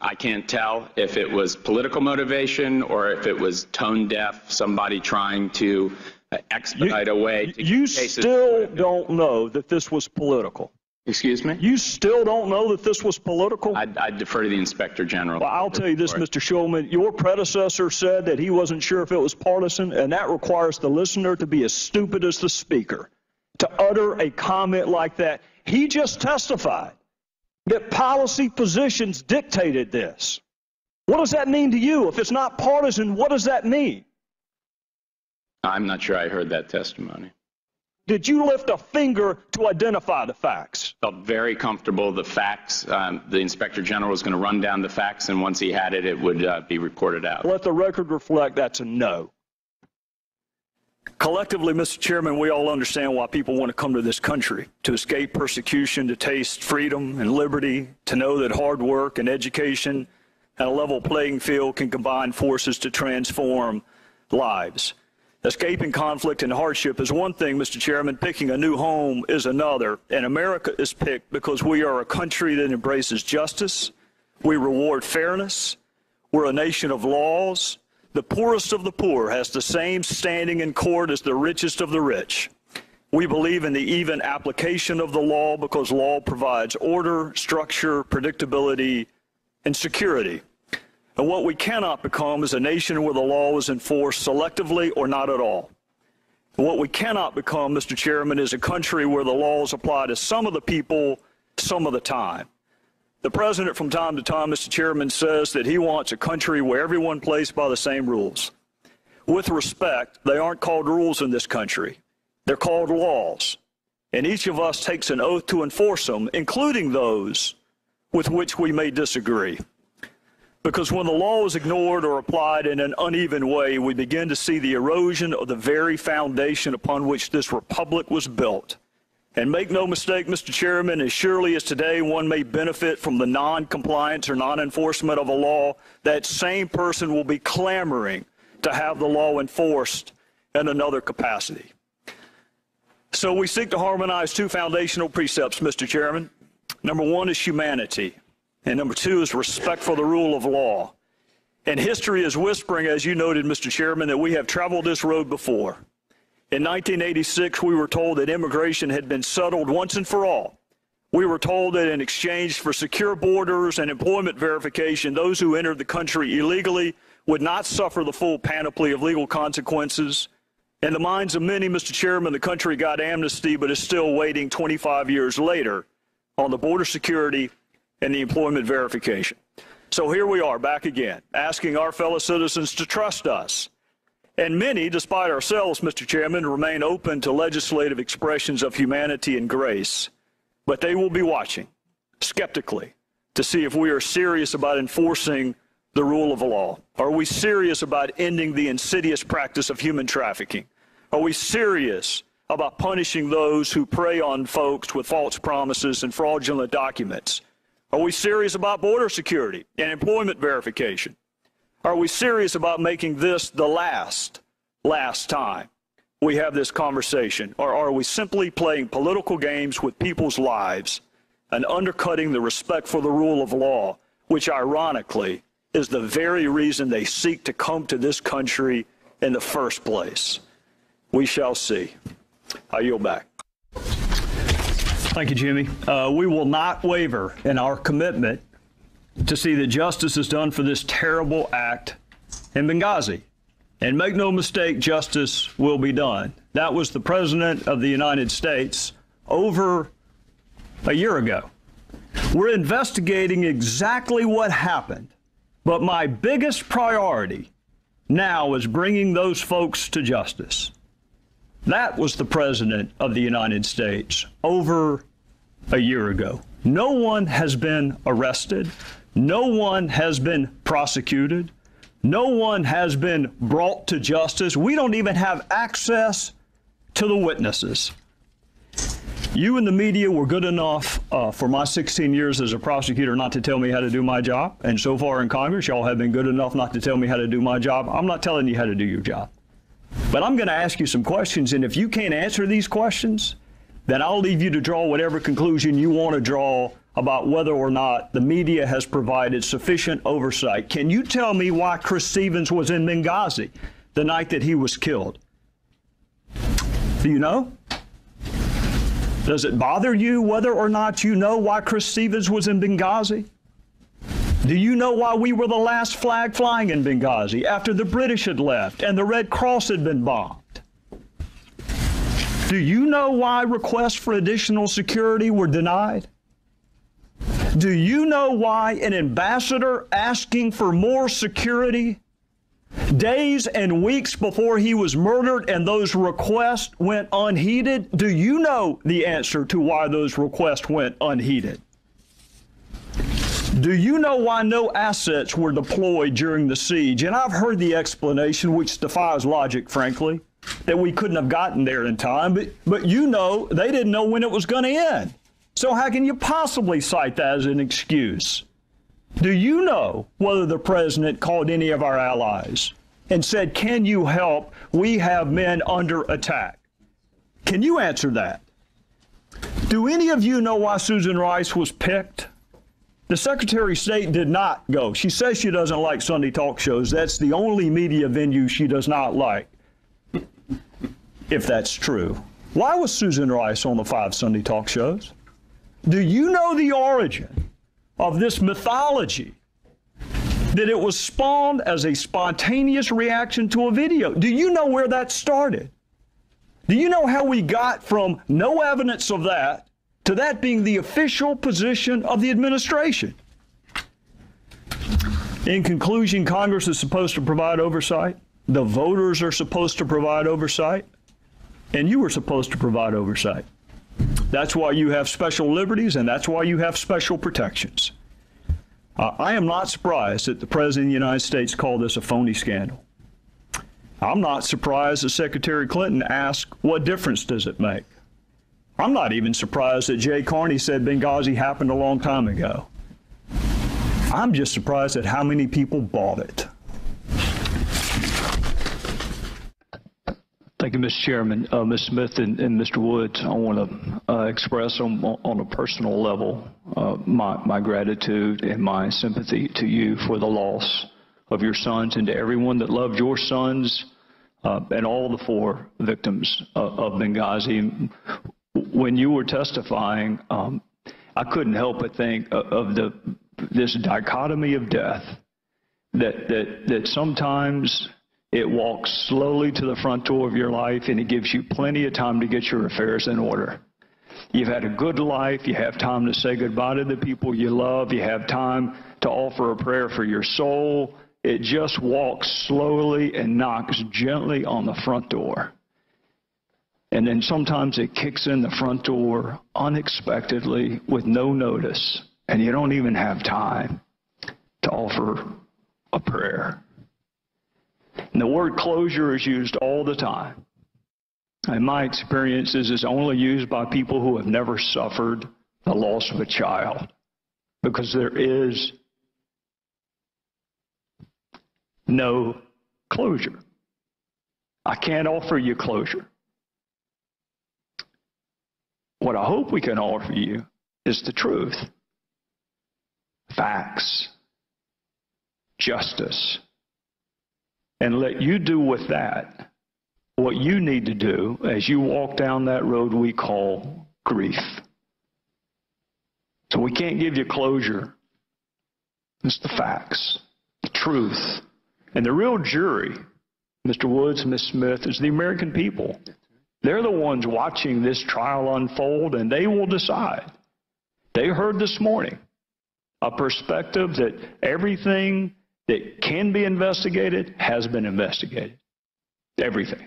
I can't tell if it was political motivation or if it was tone deaf, somebody trying to expedite a way to You still don't know that this was political. Excuse me? You still don't know that this was political? I defer to the Inspector General. Well, I'll tell you this, Mr. Shulman. Your predecessor said that he wasn't sure if it was partisan, and that requires the listener to be as stupid as the speaker to utter a comment like that. He just testified that policy positions dictated this. What does that mean to you? If it's not partisan, what does that mean? I'm not sure I heard that testimony. Did you lift a finger to identify the facts? Felt very comfortable. The facts, the Inspector General was going to run down the facts, and once he had it, it would be reported out. Let the record reflect that's a no. Collectively, Mr. Chairman, we all understand why people want to come to this country, to escape persecution, to taste freedom and liberty, to know that hard work and education and a level playing field can combine forces to transform lives. Escaping conflict and hardship is one thing, Mr. Chairman. Picking a new home is another. And America is picked because we are a country that embraces justice. We reward fairness. We're a nation of laws. The poorest of the poor has the same standing in court as the richest of the rich. We believe in the even application of the law because law provides order, structure, predictability, and security. And what we cannot become is a nation where the law is enforced selectively or not at all. And what we cannot become, Mr. Chairman, is a country where the laws apply to some of the people some of the time. The president from time to time, Mr. Chairman, says that he wants a country where everyone plays by the same rules. With respect, they aren't called rules in this country. They're called laws. And each of us takes an oath to enforce them, including those with which we may disagree. Because when the law is ignored or applied in an uneven way, we begin to see the erosion of the very foundation upon which this republic was built. And make no mistake, Mr. Chairman, as surely as today one may benefit from the non-compliance or non-enforcement of a law, that same person will be clamoring to have the law enforced in another capacity. So we seek to harmonize two foundational precepts, Mr. Chairman. Number one is humanity, and number two is respect for the rule of law. And history is whispering, as you noted, Mr. Chairman, that we have traveled this road before. In 1986, we were told that immigration had been settled once and for all. We were told that in exchange for secure borders and employment verification, those who entered the country illegally would not suffer the full panoply of legal consequences. In the minds of many, Mr. Chairman, the country got amnesty, but is still waiting 25 years later on the border security and the employment verification. So here we are back again, asking our fellow citizens to trust us. And many, despite ourselves, Mr. Chairman, remain open to legislative expressions of humanity and grace. But they will be watching, skeptically, to see if we are serious about enforcing the rule of law. Are we serious about ending the insidious practice of human trafficking? Are we serious about punishing those who prey on folks with false promises and fraudulent documents? Are we serious about border security and employment verification? Are we serious about making this the last time we have this conversation? Or are we simply playing political games with people's lives and undercutting the respect for the rule of law, which ironically is the very reason they seek to come to this country in the first place. We shall see. I yield back. Thank you, Jimmy. We will not waver in our commitment to see that justice is done for this terrible act in Benghazi. And make no mistake, justice will be done. That was the President of the United States over a year ago. We're investigating exactly what happened, but my biggest priority now is bringing those folks to justice. That was the President of the United States over a year ago. No one has been arrested. No one has been prosecuted. No one has been brought to justice. We don't even have access to the witnesses. You and the media were good enough for my 16 years as a prosecutor not to tell me how to do my job. And so far in Congress, y'all have been good enough not to tell me how to do my job. I'm not telling you how to do your job. But I'm going to ask you some questions, and if you can't answer these questions, then I'll leave you to draw whatever conclusion you want to draw about whether or not the media has provided sufficient oversight. Can you tell me why Chris Stevens was in Benghazi the night that he was killed? Do you know? Does it bother you whether or not you know why Chris Stevens was in Benghazi? Do you know why we were the last flag flying in Benghazi after the British had left and the Red Cross had been bombed? Do you know why requests for additional security were denied? Do you know why an ambassador asking for more security days and weeks before he was murdered and those requests went unheeded? Do you know the answer to why those requests went unheeded? Do you know why no assets were deployed during the siege? And I've heard the explanation, which defies logic, frankly, that we couldn't have gotten there in time. But you know, they didn't know when it was going to end. So how can you possibly cite that as an excuse? Do you know whether the president called any of our allies and said, can you help? We have men under attack. Can you answer that? Do any of you know why Susan Rice was picked? The Secretary of State did not go. She says she doesn't like Sunday talk shows. That's the only media venue she does not like, if that's true. Why was Susan Rice on the 5 Sunday talk shows? Do you know the origin of this mythology that it was spawned as a spontaneous reaction to a video? Do you know where that started? Do you know how we got from no evidence of that to that being the official position of the administration? In conclusion, Congress is supposed to provide oversight. The voters are supposed to provide oversight. And you are supposed to provide oversight. That's why you have special liberties, and that's why you have special protections. I am not surprised that the President of the United States called this a phony scandal. I'm not surprised that Secretary Clinton asked, what difference does it make? I'm not even surprised that Jay Carney said Benghazi happened a long time ago. I'm just surprised at how many people bought it. Thank you, Mr. Chairman. Ms. Smith and Mr. Woods, I want to express on a personal level my gratitude and my sympathy to you for the loss of your sons, and to everyone that loved your sons and all the 4 victims of Benghazi. When you were testifying, I couldn't help but think of this dichotomy of death, that sometimes it walks slowly to the front door of your life, and it gives you plenty of time to get your affairs in order. You've had a good life. You have time to say goodbye to the people you love. You have time to offer a prayer for your soul. It just walks slowly and knocks gently on the front door. And then sometimes it kicks in the front door unexpectedly with no notice, and you don't even have time to offer a prayer. And the word closure is used all the time. In my experiences, it's only used by people who have never suffered the loss of a child, because there is no closure. I can't offer you closure. What I hope we can offer you is the truth, facts, justice, and let you do with that what you need to do as you walk down that road we call grief. So we can't give you closure. It's the facts, the truth. And the real jury, Mr. Woods, Ms. Smith, is the American people. They're the ones watching this trial unfold, and they will decide. They heard this morning a perspective that everything that can be investigated has been investigated. Everything.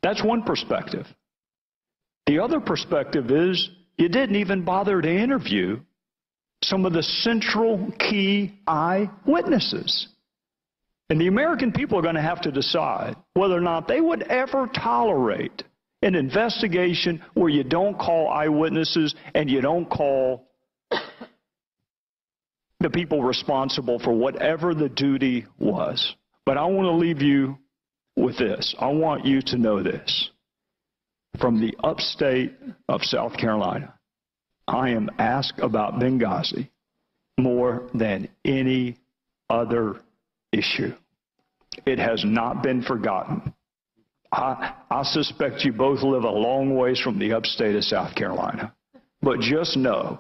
That's one perspective. The other perspective is you didn't even bother to interview some of the central key eyewitnesses. And the American people are going to have to decide whether or not they would ever tolerate an investigation where you don't call eyewitnesses and you don't call the people responsible for whatever the duty was. But I want to leave you with this. I want you to know this. From the upstate of South Carolina, I am asked about Benghazi more than any other issue. It has not been forgotten. I suspect you both live a long ways from the upstate of South Carolina. But just know,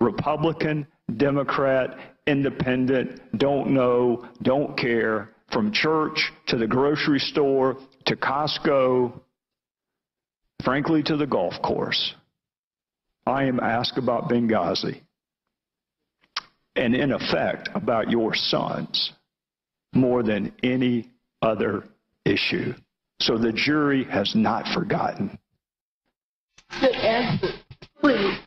Republican, Democrat, Independent, don't know, don't care, from church to the grocery store to Costco, frankly to the golf course, I am asked about Benghazi and in effect about your sons more than any other issue. So the jury has not forgotten. Good answer, please.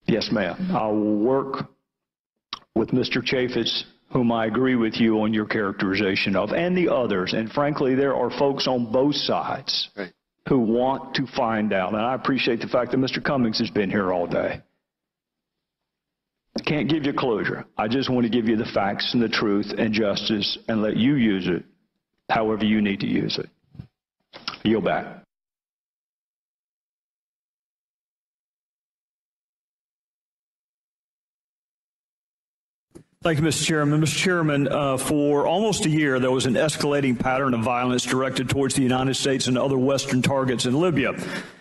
Yes, ma'am. I will work with Mr. Chaffetz, whom I agree with you on your characterization of, and the others. And frankly, there are folks on both sides who want to find out. And I appreciate the fact that Mr. Cummings has been here all day. I can't give you closure. I just want to give you the facts and the truth and justice and let you use it however you need to use it. Yield back. Thank you, Mr. Chairman. Mr. Chairman, for almost a year, there was an escalating pattern of violence directed towards the United States and other Western targets in Libya.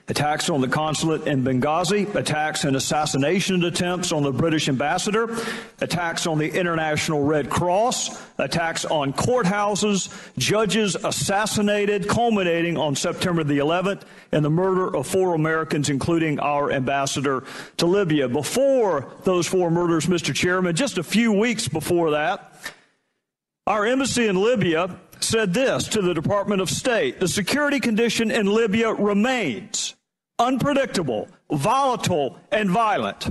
Attacks on the consulate in Benghazi, attacks and assassination attempts on the British ambassador, attacks on the International Red Cross, attacks on courthouses, judges assassinated, culminating on September the 11th, and the murder of 4 Americans, including our ambassador to Libya. Before those 4 murders, Mr. Chairman, just a few weeks before that, our embassy in Libya said this to the Department of State: the security condition in Libya remains unpredictable, volatile, and violent.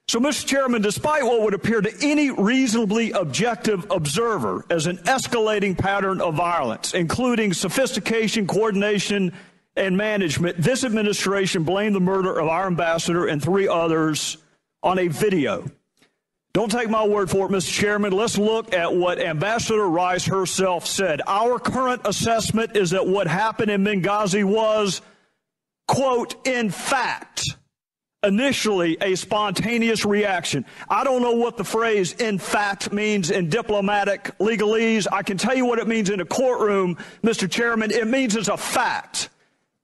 So, Mr. Chairman, despite what would appear to any reasonably objective observer as an escalating pattern of violence, including sophistication, coordination, and management, this administration blamed the murder of our ambassador and 3 others on a video. Don't take my word for it, Mr. Chairman. Let's look at what Ambassador Rice herself said. Our current assessment is that what happened in Benghazi was, quote, in fact, initially a spontaneous reaction. I don't know what the phrase in fact means in diplomatic legalese. I can tell you what it means in a courtroom, Mr. Chairman. It means it's a fact.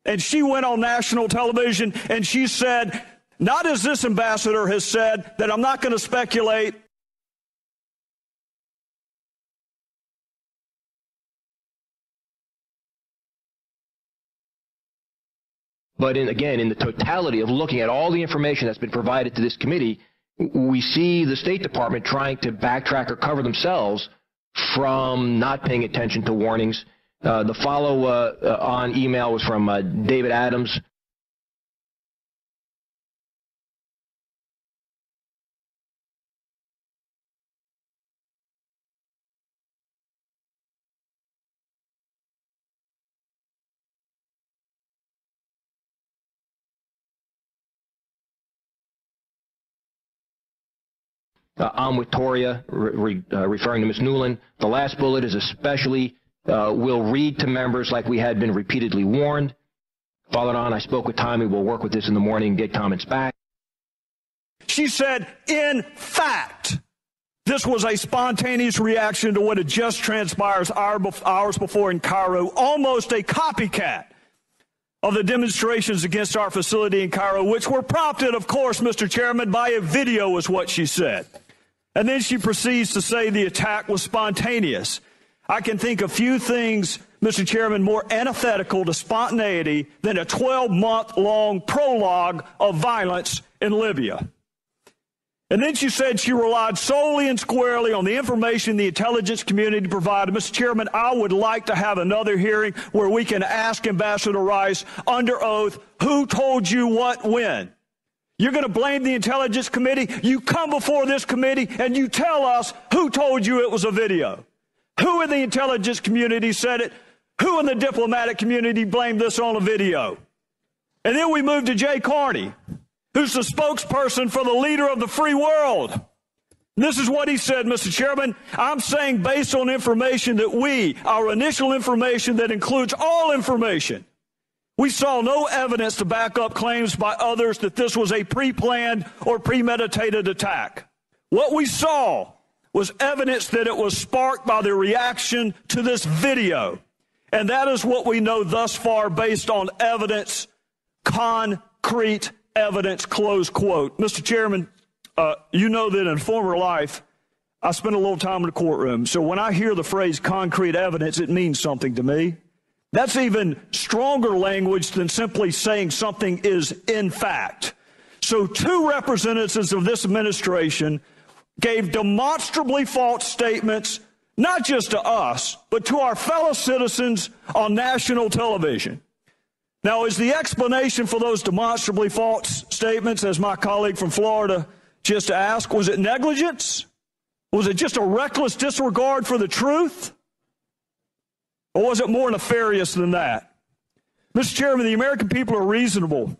And she went on national television and she said, not as this ambassador has said, that I'm not going to speculate. But again, in the totality of looking at all the information that's been provided to this committee, we see the State Department trying to backtrack or cover themselves from not paying attention to warnings. The follow-on email was from David Adams. I'm with Toria, referring to Ms. Newland. The last bullet is especially, will read to members like we had been repeatedly warned. Followed on, I spoke with Tommy. We'll work with this in the morning, get comments back. She said, in fact, This was a spontaneous reaction to what had just transpired hours before in Cairo, almost a copycat of the demonstrations against our facility in Cairo, which were prompted, of course, Mr. Chairman, by a video, is what she said. And then she proceeds to say the attack was spontaneous. I can think of few things, Mr. Chairman, more antithetical to spontaneity than a 12-month-long prologue of violence in Libya. And then she said she relied solely and squarely on the information the intelligence community provided. Mr. Chairman, I would like to have another hearing where we can ask Ambassador Rice under oath, who told you what when? You're going to blame the intelligence committee? You come before this committee and you tell us who told you it was a video. Who in the intelligence community said it? Who in the diplomatic community blamed this on a video? And then we move to Jay Carney, who's the spokesperson for the leader of the free world. And this is what he said, Mr. Chairman. I'm saying based on information that our initial information that includes all information, we saw no evidence to back up claims by others that this was a pre-planned or premeditated attack. What we saw was evidence that it was sparked by the reaction to this video. And that is what we know thus far based on evidence, concrete evidence, close quote. Mr. Chairman, you know that in former life, I spent a little time in the courtroom. So when I hear the phrase concrete evidence, it means something to me. That's even stronger language than simply saying something is in fact. So 2 representatives of this administration gave demonstrably false statements, not just to us, but to our fellow citizens on national television. Now, is the explanation for those demonstrably false statements, as my colleague from Florida just asked, was it negligence? Was it just a reckless disregard for the truth? Or was it more nefarious than that? Mr. Chairman, the American people are reasonable.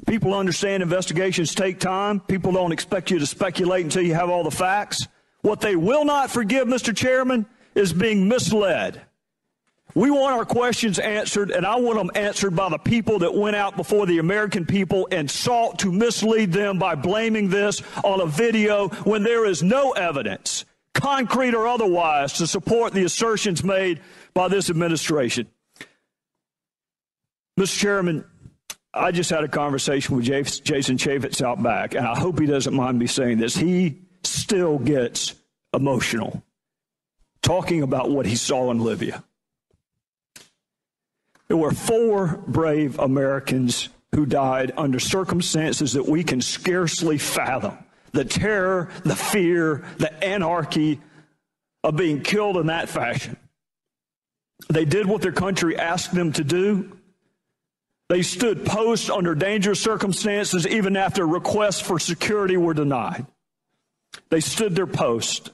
People understand investigations take time. People don't expect you to speculate until you have all the facts. What they will not forgive, Mr. Chairman, is being misled. We want our questions answered, and I want them answered by the people that went out before the American people and sought to mislead them by blaming this on a video when there is no evidence, concrete or otherwise, to support the assertions made by this administration. Mr. Chairman, I just had a conversation with Jason Chaffetz out back, and I hope he doesn't mind me saying this. He still gets emotional talking about what he saw in Libya. There were 4 brave Americans who died under circumstances that we can scarcely fathom. The terror, the fear, the anarchy of being killed in that fashion. They did what their country asked them to do. They stood post under dangerous circumstances even after requests for security were denied. They stood their post.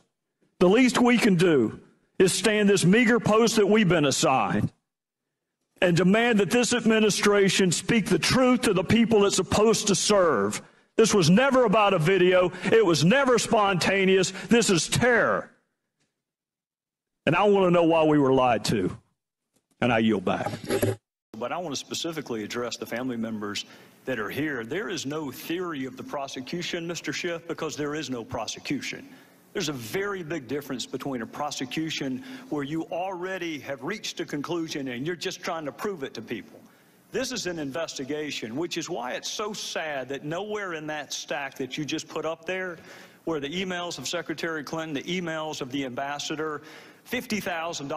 The least we can do is stand this meager post that we've been assigned and demand that this administration speak the truth to the people it's supposed to serve. This was never about a video. It was never spontaneous. This is terror. And I want to know why we were lied to. And I yield back. But I want to specifically address the family members that are here. There is no theory of the prosecution, Mr. Schiff, because there is no prosecution. There's a very big difference between a prosecution where you already have reached a conclusion and you're just trying to prove it to people. This is an investigation, which is why it's so sad that nowhere in that stack that you just put up there, where the emails of Secretary Clinton, the emails of the ambassador, 50,000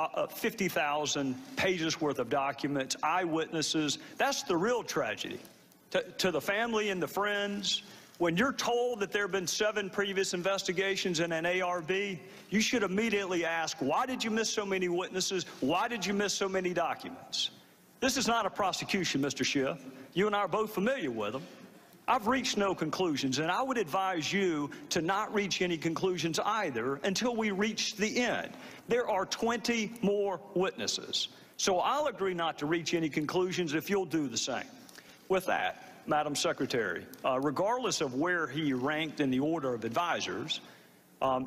pages worth of documents, eyewitnesses, that's the real tragedy. To the family and the friends, when you're told that there have been 7 previous investigations in an ARB, you should immediately ask, why did you miss so many witnesses? Why did you miss so many documents? This is not a prosecution, Mr. Schiff. You and I are both familiar with them. I've reached no conclusions, and I would advise you to not reach any conclusions either until we reach the end. There are 20 more witnesses. So I'll agree not to reach any conclusions if you'll do the same. With that, Madam Secretary, regardless of where he ranked in the order of advisors,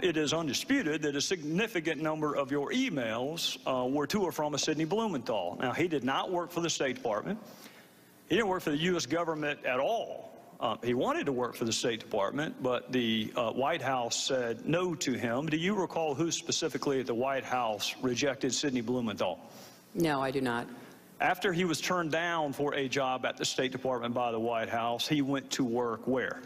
it is undisputed that a significant number of your emails were to or from a Sidney Blumenthal. Now, he did not work for the State Department. He didn't work for the U.S. government at all. He wanted to work for the State Department, but the White House said no to him. Do you recall who specifically at the White House rejected Sidney Blumenthal? No, I do not. After he was turned down for a job at the State Department by the White House, he went to work where?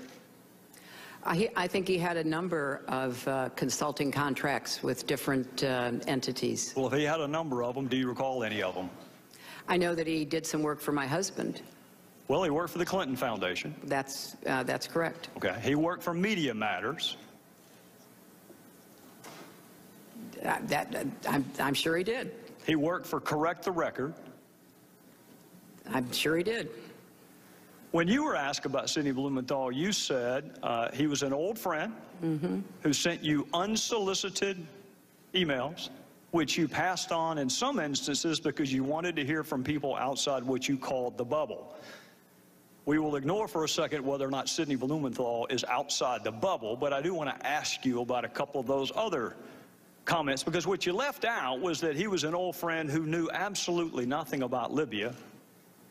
I think he had a number of consulting contracts with different entities. Well, if he had a number of them, do you recall any of them? I know that he did some work for my husband. Well, he worked for the Clinton Foundation. That's correct. Okay. He worked for Media Matters. I'm sure he did. He worked for Correct the Record. I'm sure he did. When you were asked about Sidney Blumenthal, you said he was an old friend who sent you unsolicited emails, which you passed on in some instances because you wanted to hear from people outside what you called the bubble. We will ignore for a second whether or not Sidney Blumenthal is outside the bubble, but I do want to ask you about a couple of those other comments, because what you left out was that he was an old friend who knew absolutely nothing about Libya,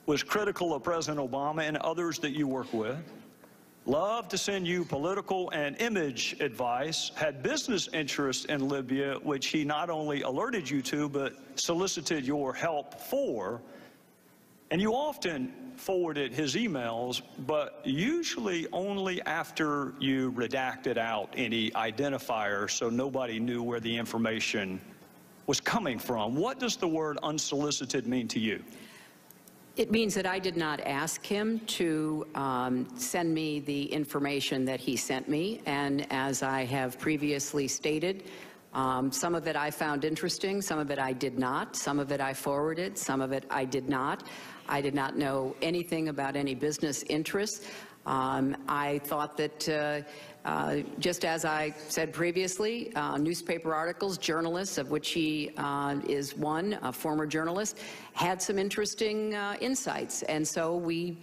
was critical of President Obama and others that you work with, loved to send you political and image advice, had business interests in Libya, which he not only alerted you to, but solicited your help for. And you often forwarded his emails, but usually only after you redacted out any identifiers so nobody knew where the information was coming from. What does the word unsolicited mean to you? It means that I did not ask him to send me the information that he sent me, and as I have previously stated, some of it I found interesting, some of it I did not, some of it I forwarded, some of it I did not. I did not know anything about any business interests. I thought that, just as I said previously, newspaper articles, journalists, of which he is one, a former journalist, had some interesting insights. And so we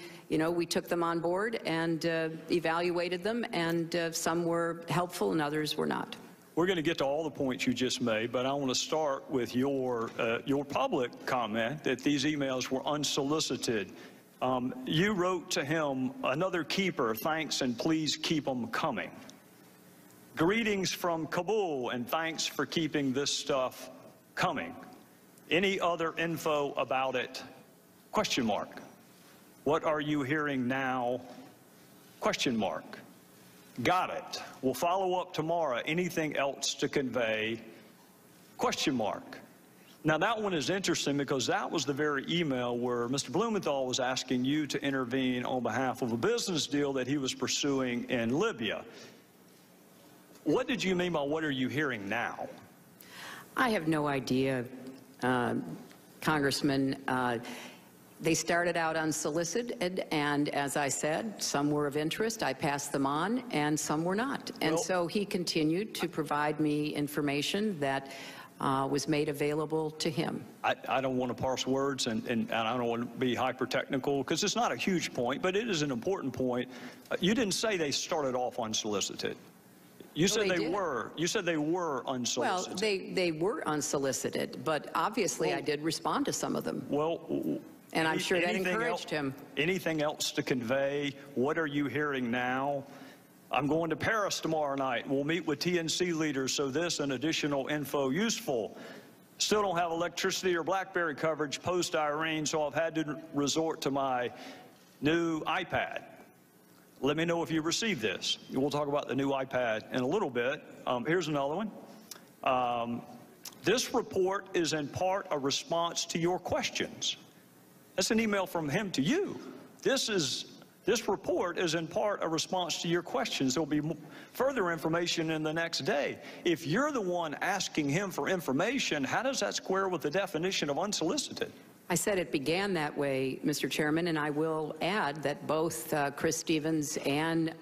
took them on board and evaluated them, and some were helpful and others were not. We're going to get to all the points you just made, but I want to start with your public comment that these emails were unsolicited. You wrote to him, "Another keeper, thanks and please keep them coming. Greetings from Kabul and thanks for keeping this stuff coming. Any other info about it? Question mark. What are you hearing now? Question mark. Got it. We'll follow up tomorrow. Anything else to convey? Question mark." Now, that one is interesting because that was the very email where Mr. Blumenthal was asking you to intervene on behalf of a business deal that he was pursuing in Libya. What did you mean by what are you hearing now? I have no idea, Congressman. They started out unsolicited, and as I said, some were of interest. I passed them on, and some were not. And so he continued to provide me information that was made available to him. I don't want to parse words, and I don't want to be hyper-technical, because it's not a huge point, but it is an important point. You didn't say they started off unsolicited. You said they were. You said they were unsolicited. Well, they were unsolicited, but obviously I did respond to some of them. Well, and I'm sure that encouraged him. Anything else to convey? What are you hearing now? I'm going to Paris tomorrow night. We'll meet with TNC leaders, so this and additional info useful. Still don't have electricity or BlackBerry coverage post-Irene, so I've had to resort to my new iPad. Let me know if you received this. We'll talk about the new iPad in a little bit. Here's another one. This report is in part a response to your questions. That's an email from him to you. This report is in part a response to your questions. There'll be further information in the next day. If you're the one asking him for information, how does that square with the definition of unsolicited? I said it began that way, Mr. Chairman, and I will add that both Chris Stevens and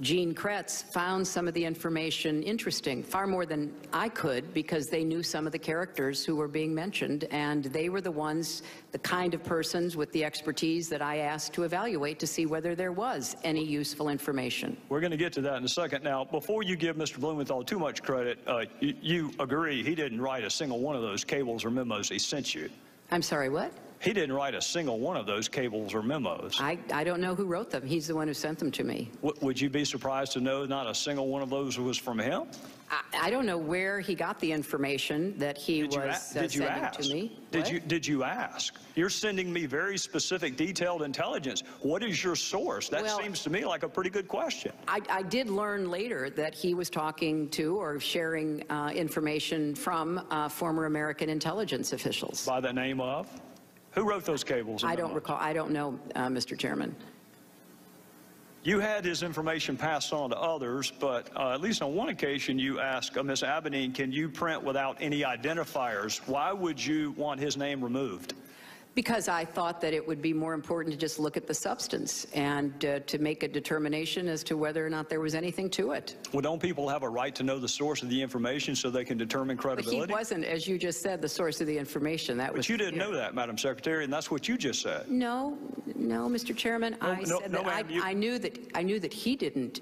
Gene Kretz found some of the information interesting, far more than I could, because they knew some of the characters who were being mentioned, and they were the ones, the kind of persons with the expertise that I asked to evaluate to see whether there was any useful information. We're going to get to that in a second. Now, before you give Mr. Blumenthal too much credit, you agree he didn't write a single one of those cables or memos he sent you. I'm sorry, what? He didn't write a single one of those cables or memos. I don't know who wrote them. He's the one who sent them to me. Would you be surprised to know not a single one of those was from him? I don't know where he got the information that he was sending to me. Did you ask? You're sending me very specific, detailed intelligence. What is your source? That seems to me like a pretty good question. I did learn later that he was talking to or sharing information from former American intelligence officials. By the name of? Who wrote those cables? I don't recall. I don't know, Mr. Chairman. You had his information passed on to others, but at least on one occasion you asked Ms. Abedine, can you print without any identifiers? Why would you want his name removed? Because I thought that it would be more important to just look at the substance and to make a determination as to whether or not there was anything to it. Well, don't people have a right to know the source of the information so they can determine credibility? But he wasn't, as you just said, the source of the information. That was. But you didn't know that, Madam Secretary, and that's what you just said. No, Mr. Chairman. I said that I knew that he didn't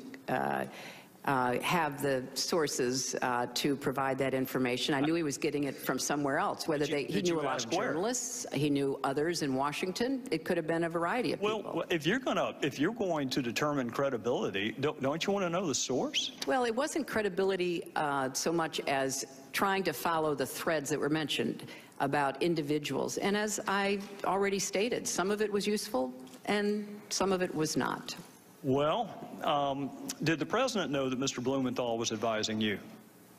have the sources to provide that information. I knew he was getting it from somewhere else. Whether he knew a lot of journalists, he knew others in Washington. It could have been a variety of people. Well, if you're going to determine credibility, don't you want to know the source? Well, it wasn't credibility so much as trying to follow the threads that were mentioned about individuals. And as I already stated, some of it was useful and some of it was not. Well, did the president know that Mr. Blumenthal was advising you?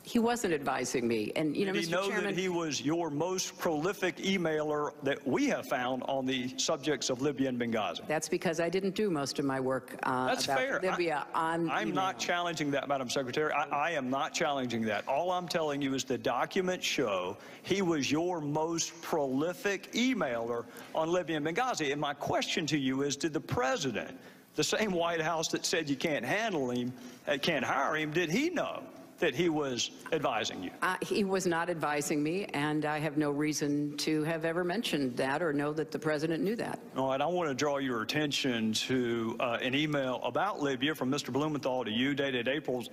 He wasn't advising me. And, you know, Did he know that he was your most prolific emailer that we have found on the subjects of Libya and Benghazi? That's because I didn't do most of my work That's about fair. Libya on I'm not challenging that, Madam Secretary. I am not challenging that. All I'm telling you is the documents show he was your most prolific emailer on Libya and Benghazi. And my question to you is, did the president, the same White House that said you can't handle him, can't hire him, did he know that he was advising you? He was not advising me, and I have no reason to have ever mentioned that or know that the president knew that. All right, I want to draw your attention to an email about Libya from Mr. Blumenthal to you, dated April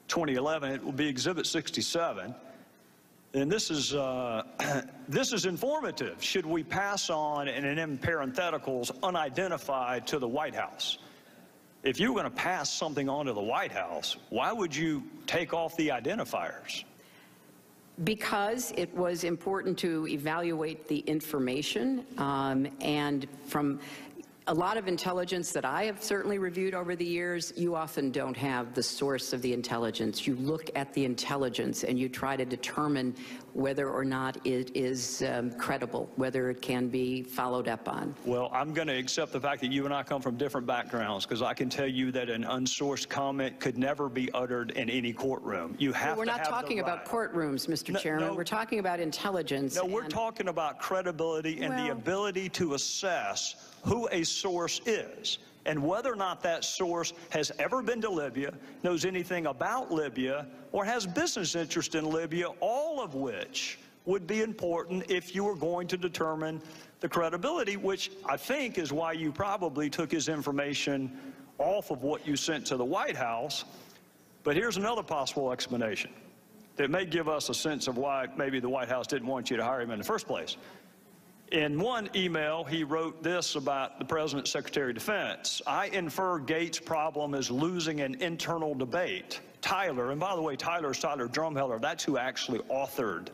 2011. It will be Exhibit 67. And this is informative. Should we pass on, and in parentheticals, unidentified to the White House? If you were going to pass something on to the White House, why would you take off the identifiers? Because it was important to evaluate the information, and from a lot of intelligence that I have certainly reviewed over the years, you often don't have the source of the intelligence. You look at the intelligence and you try to determine whether or not it is credible, whether it can be followed up on. Well, I'm going to accept the fact that you and I come from different backgrounds, because I can tell you that an unsourced comment could never be uttered in any courtroom. You have We're not talking about courtrooms, Mr. Chairman. We're talking about intelligence. No, we're talking about credibility and the ability to assess who a source is and whether or not that source has ever been to Libya, knows anything about Libya, or has business interest in Libya, all of which would be important if you were going to determine the credibility, which I think is why you probably took his information off of what you sent to the White House. But here's another possible explanation that may give us a sense of why maybe the White House didn't want you to hire him in the first place. In one email, he wrote this about the President's Secretary of Defense: I infer Gates' problem is losing an internal debate. Tyler, and by the way, Tyler's Tyler Drumheller, that's who actually authored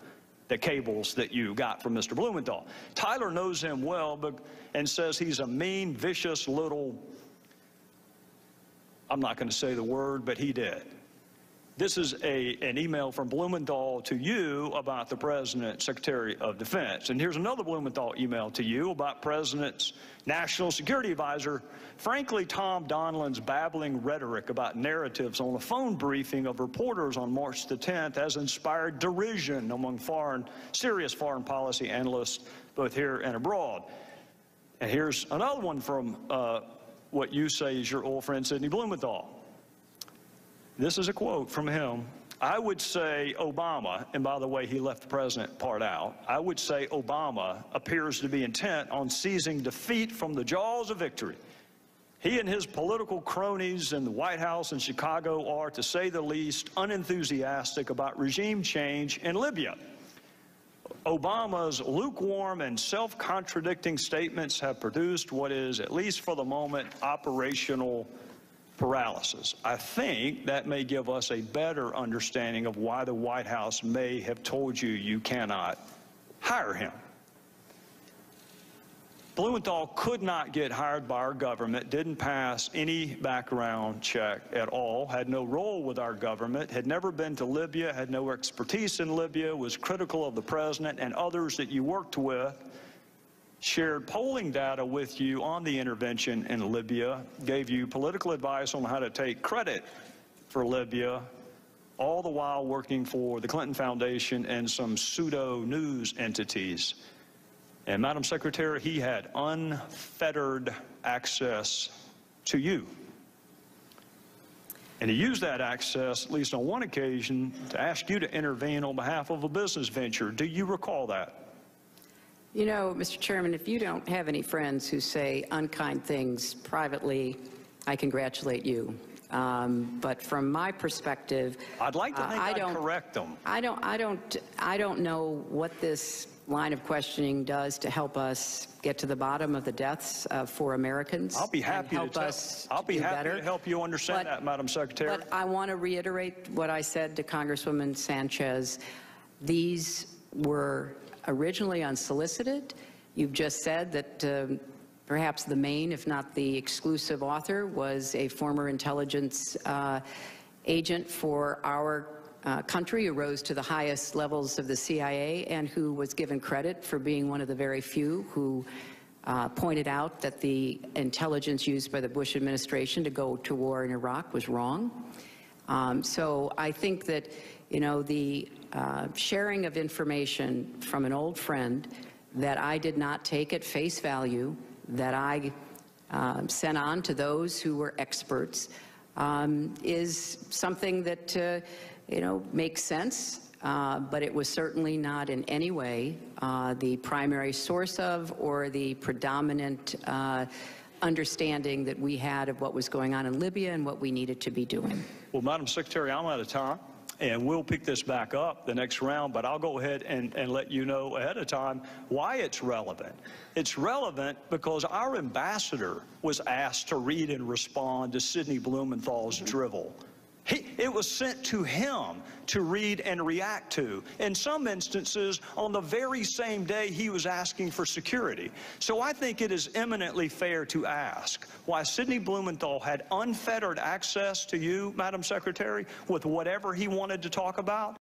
the cables that you got from Mr. Blumenthal. Tyler knows him well and says he's a mean, vicious little, I'm not going to say the word, but he did. This is an email from Blumenthal to you about the President's Secretary of Defense. And here's another Blumenthal email to you about President's National Security Advisor. Frankly, Tom Donilon's babbling rhetoric about narratives on a phone briefing of reporters on March the 10th has inspired derision among serious foreign policy analysts, both here and abroad. And here's another one from what you say is your old friend, Sidney Blumenthal. This is a quote from him. I would say Obama, and by the way, he left the president part out, I would say Obama appears to be intent on seizing defeat from the jaws of victory. He and his political cronies in the White House and Chicago are, to say the least, unenthusiastic about regime change in Libya. Obama's lukewarm and self-contradicting statements have produced what is, at least for the moment, operational paralysis. I think that may give us a better understanding of why the White House may have told you you cannot hire him. Blumenthal could not get hired by our government, didn't pass any background check at all, had no role with our government, had never been to Libya, had no expertise in Libya, was critical of the president and others that you worked with, shared polling data with you on the intervention in Libya, gave you political advice on how to take credit for Libya, all the while working for the Clinton Foundation and some pseudo-news entities. And, Madam Secretary, he had unfettered access to you. And he used that access, at least on one occasion, to ask you to intervene on behalf of a business venture. Do you recall that? You know, Mr. Chairman, if you don't have any friends who say unkind things privately, I congratulate you. But from my perspective, I'd like to think I'd correct them. I don't know what this line of questioning does to help us get to the bottom of the deaths for Americans. I'll be happy to help you understand that, Madam Secretary. But I want to reiterate what I said to Congresswoman Sanchez. These were originally unsolicited. You've just said that perhaps the main, if not the exclusive author, was a former intelligence agent for our country who rose to the highest levels of the CIA and who was given credit for being one of the very few who pointed out that the intelligence used by the Bush administration to go to war in Iraq was wrong. So I think that, you know, the sharing of information from an old friend that I did not take at face value, that I sent on to those who were experts, is something that you know, makes sense, but it was certainly not in any way the primary source of or the predominant understanding that we had of what was going on in Libya and what we needed to be doing. Well, Madam Secretary, I'm out of time, and we'll pick this back up the next round, but I'll go ahead and let you know ahead of time why it's relevant. It's relevant because our ambassador was asked to read and respond to Sidney Blumenthal's drivel. It was sent to him to read and react to, in some instances on the very same day he was asking for security. So I think it is eminently fair to ask why Sidney Blumenthal had unfettered access to you, Madam Secretary, with whatever he wanted to talk about.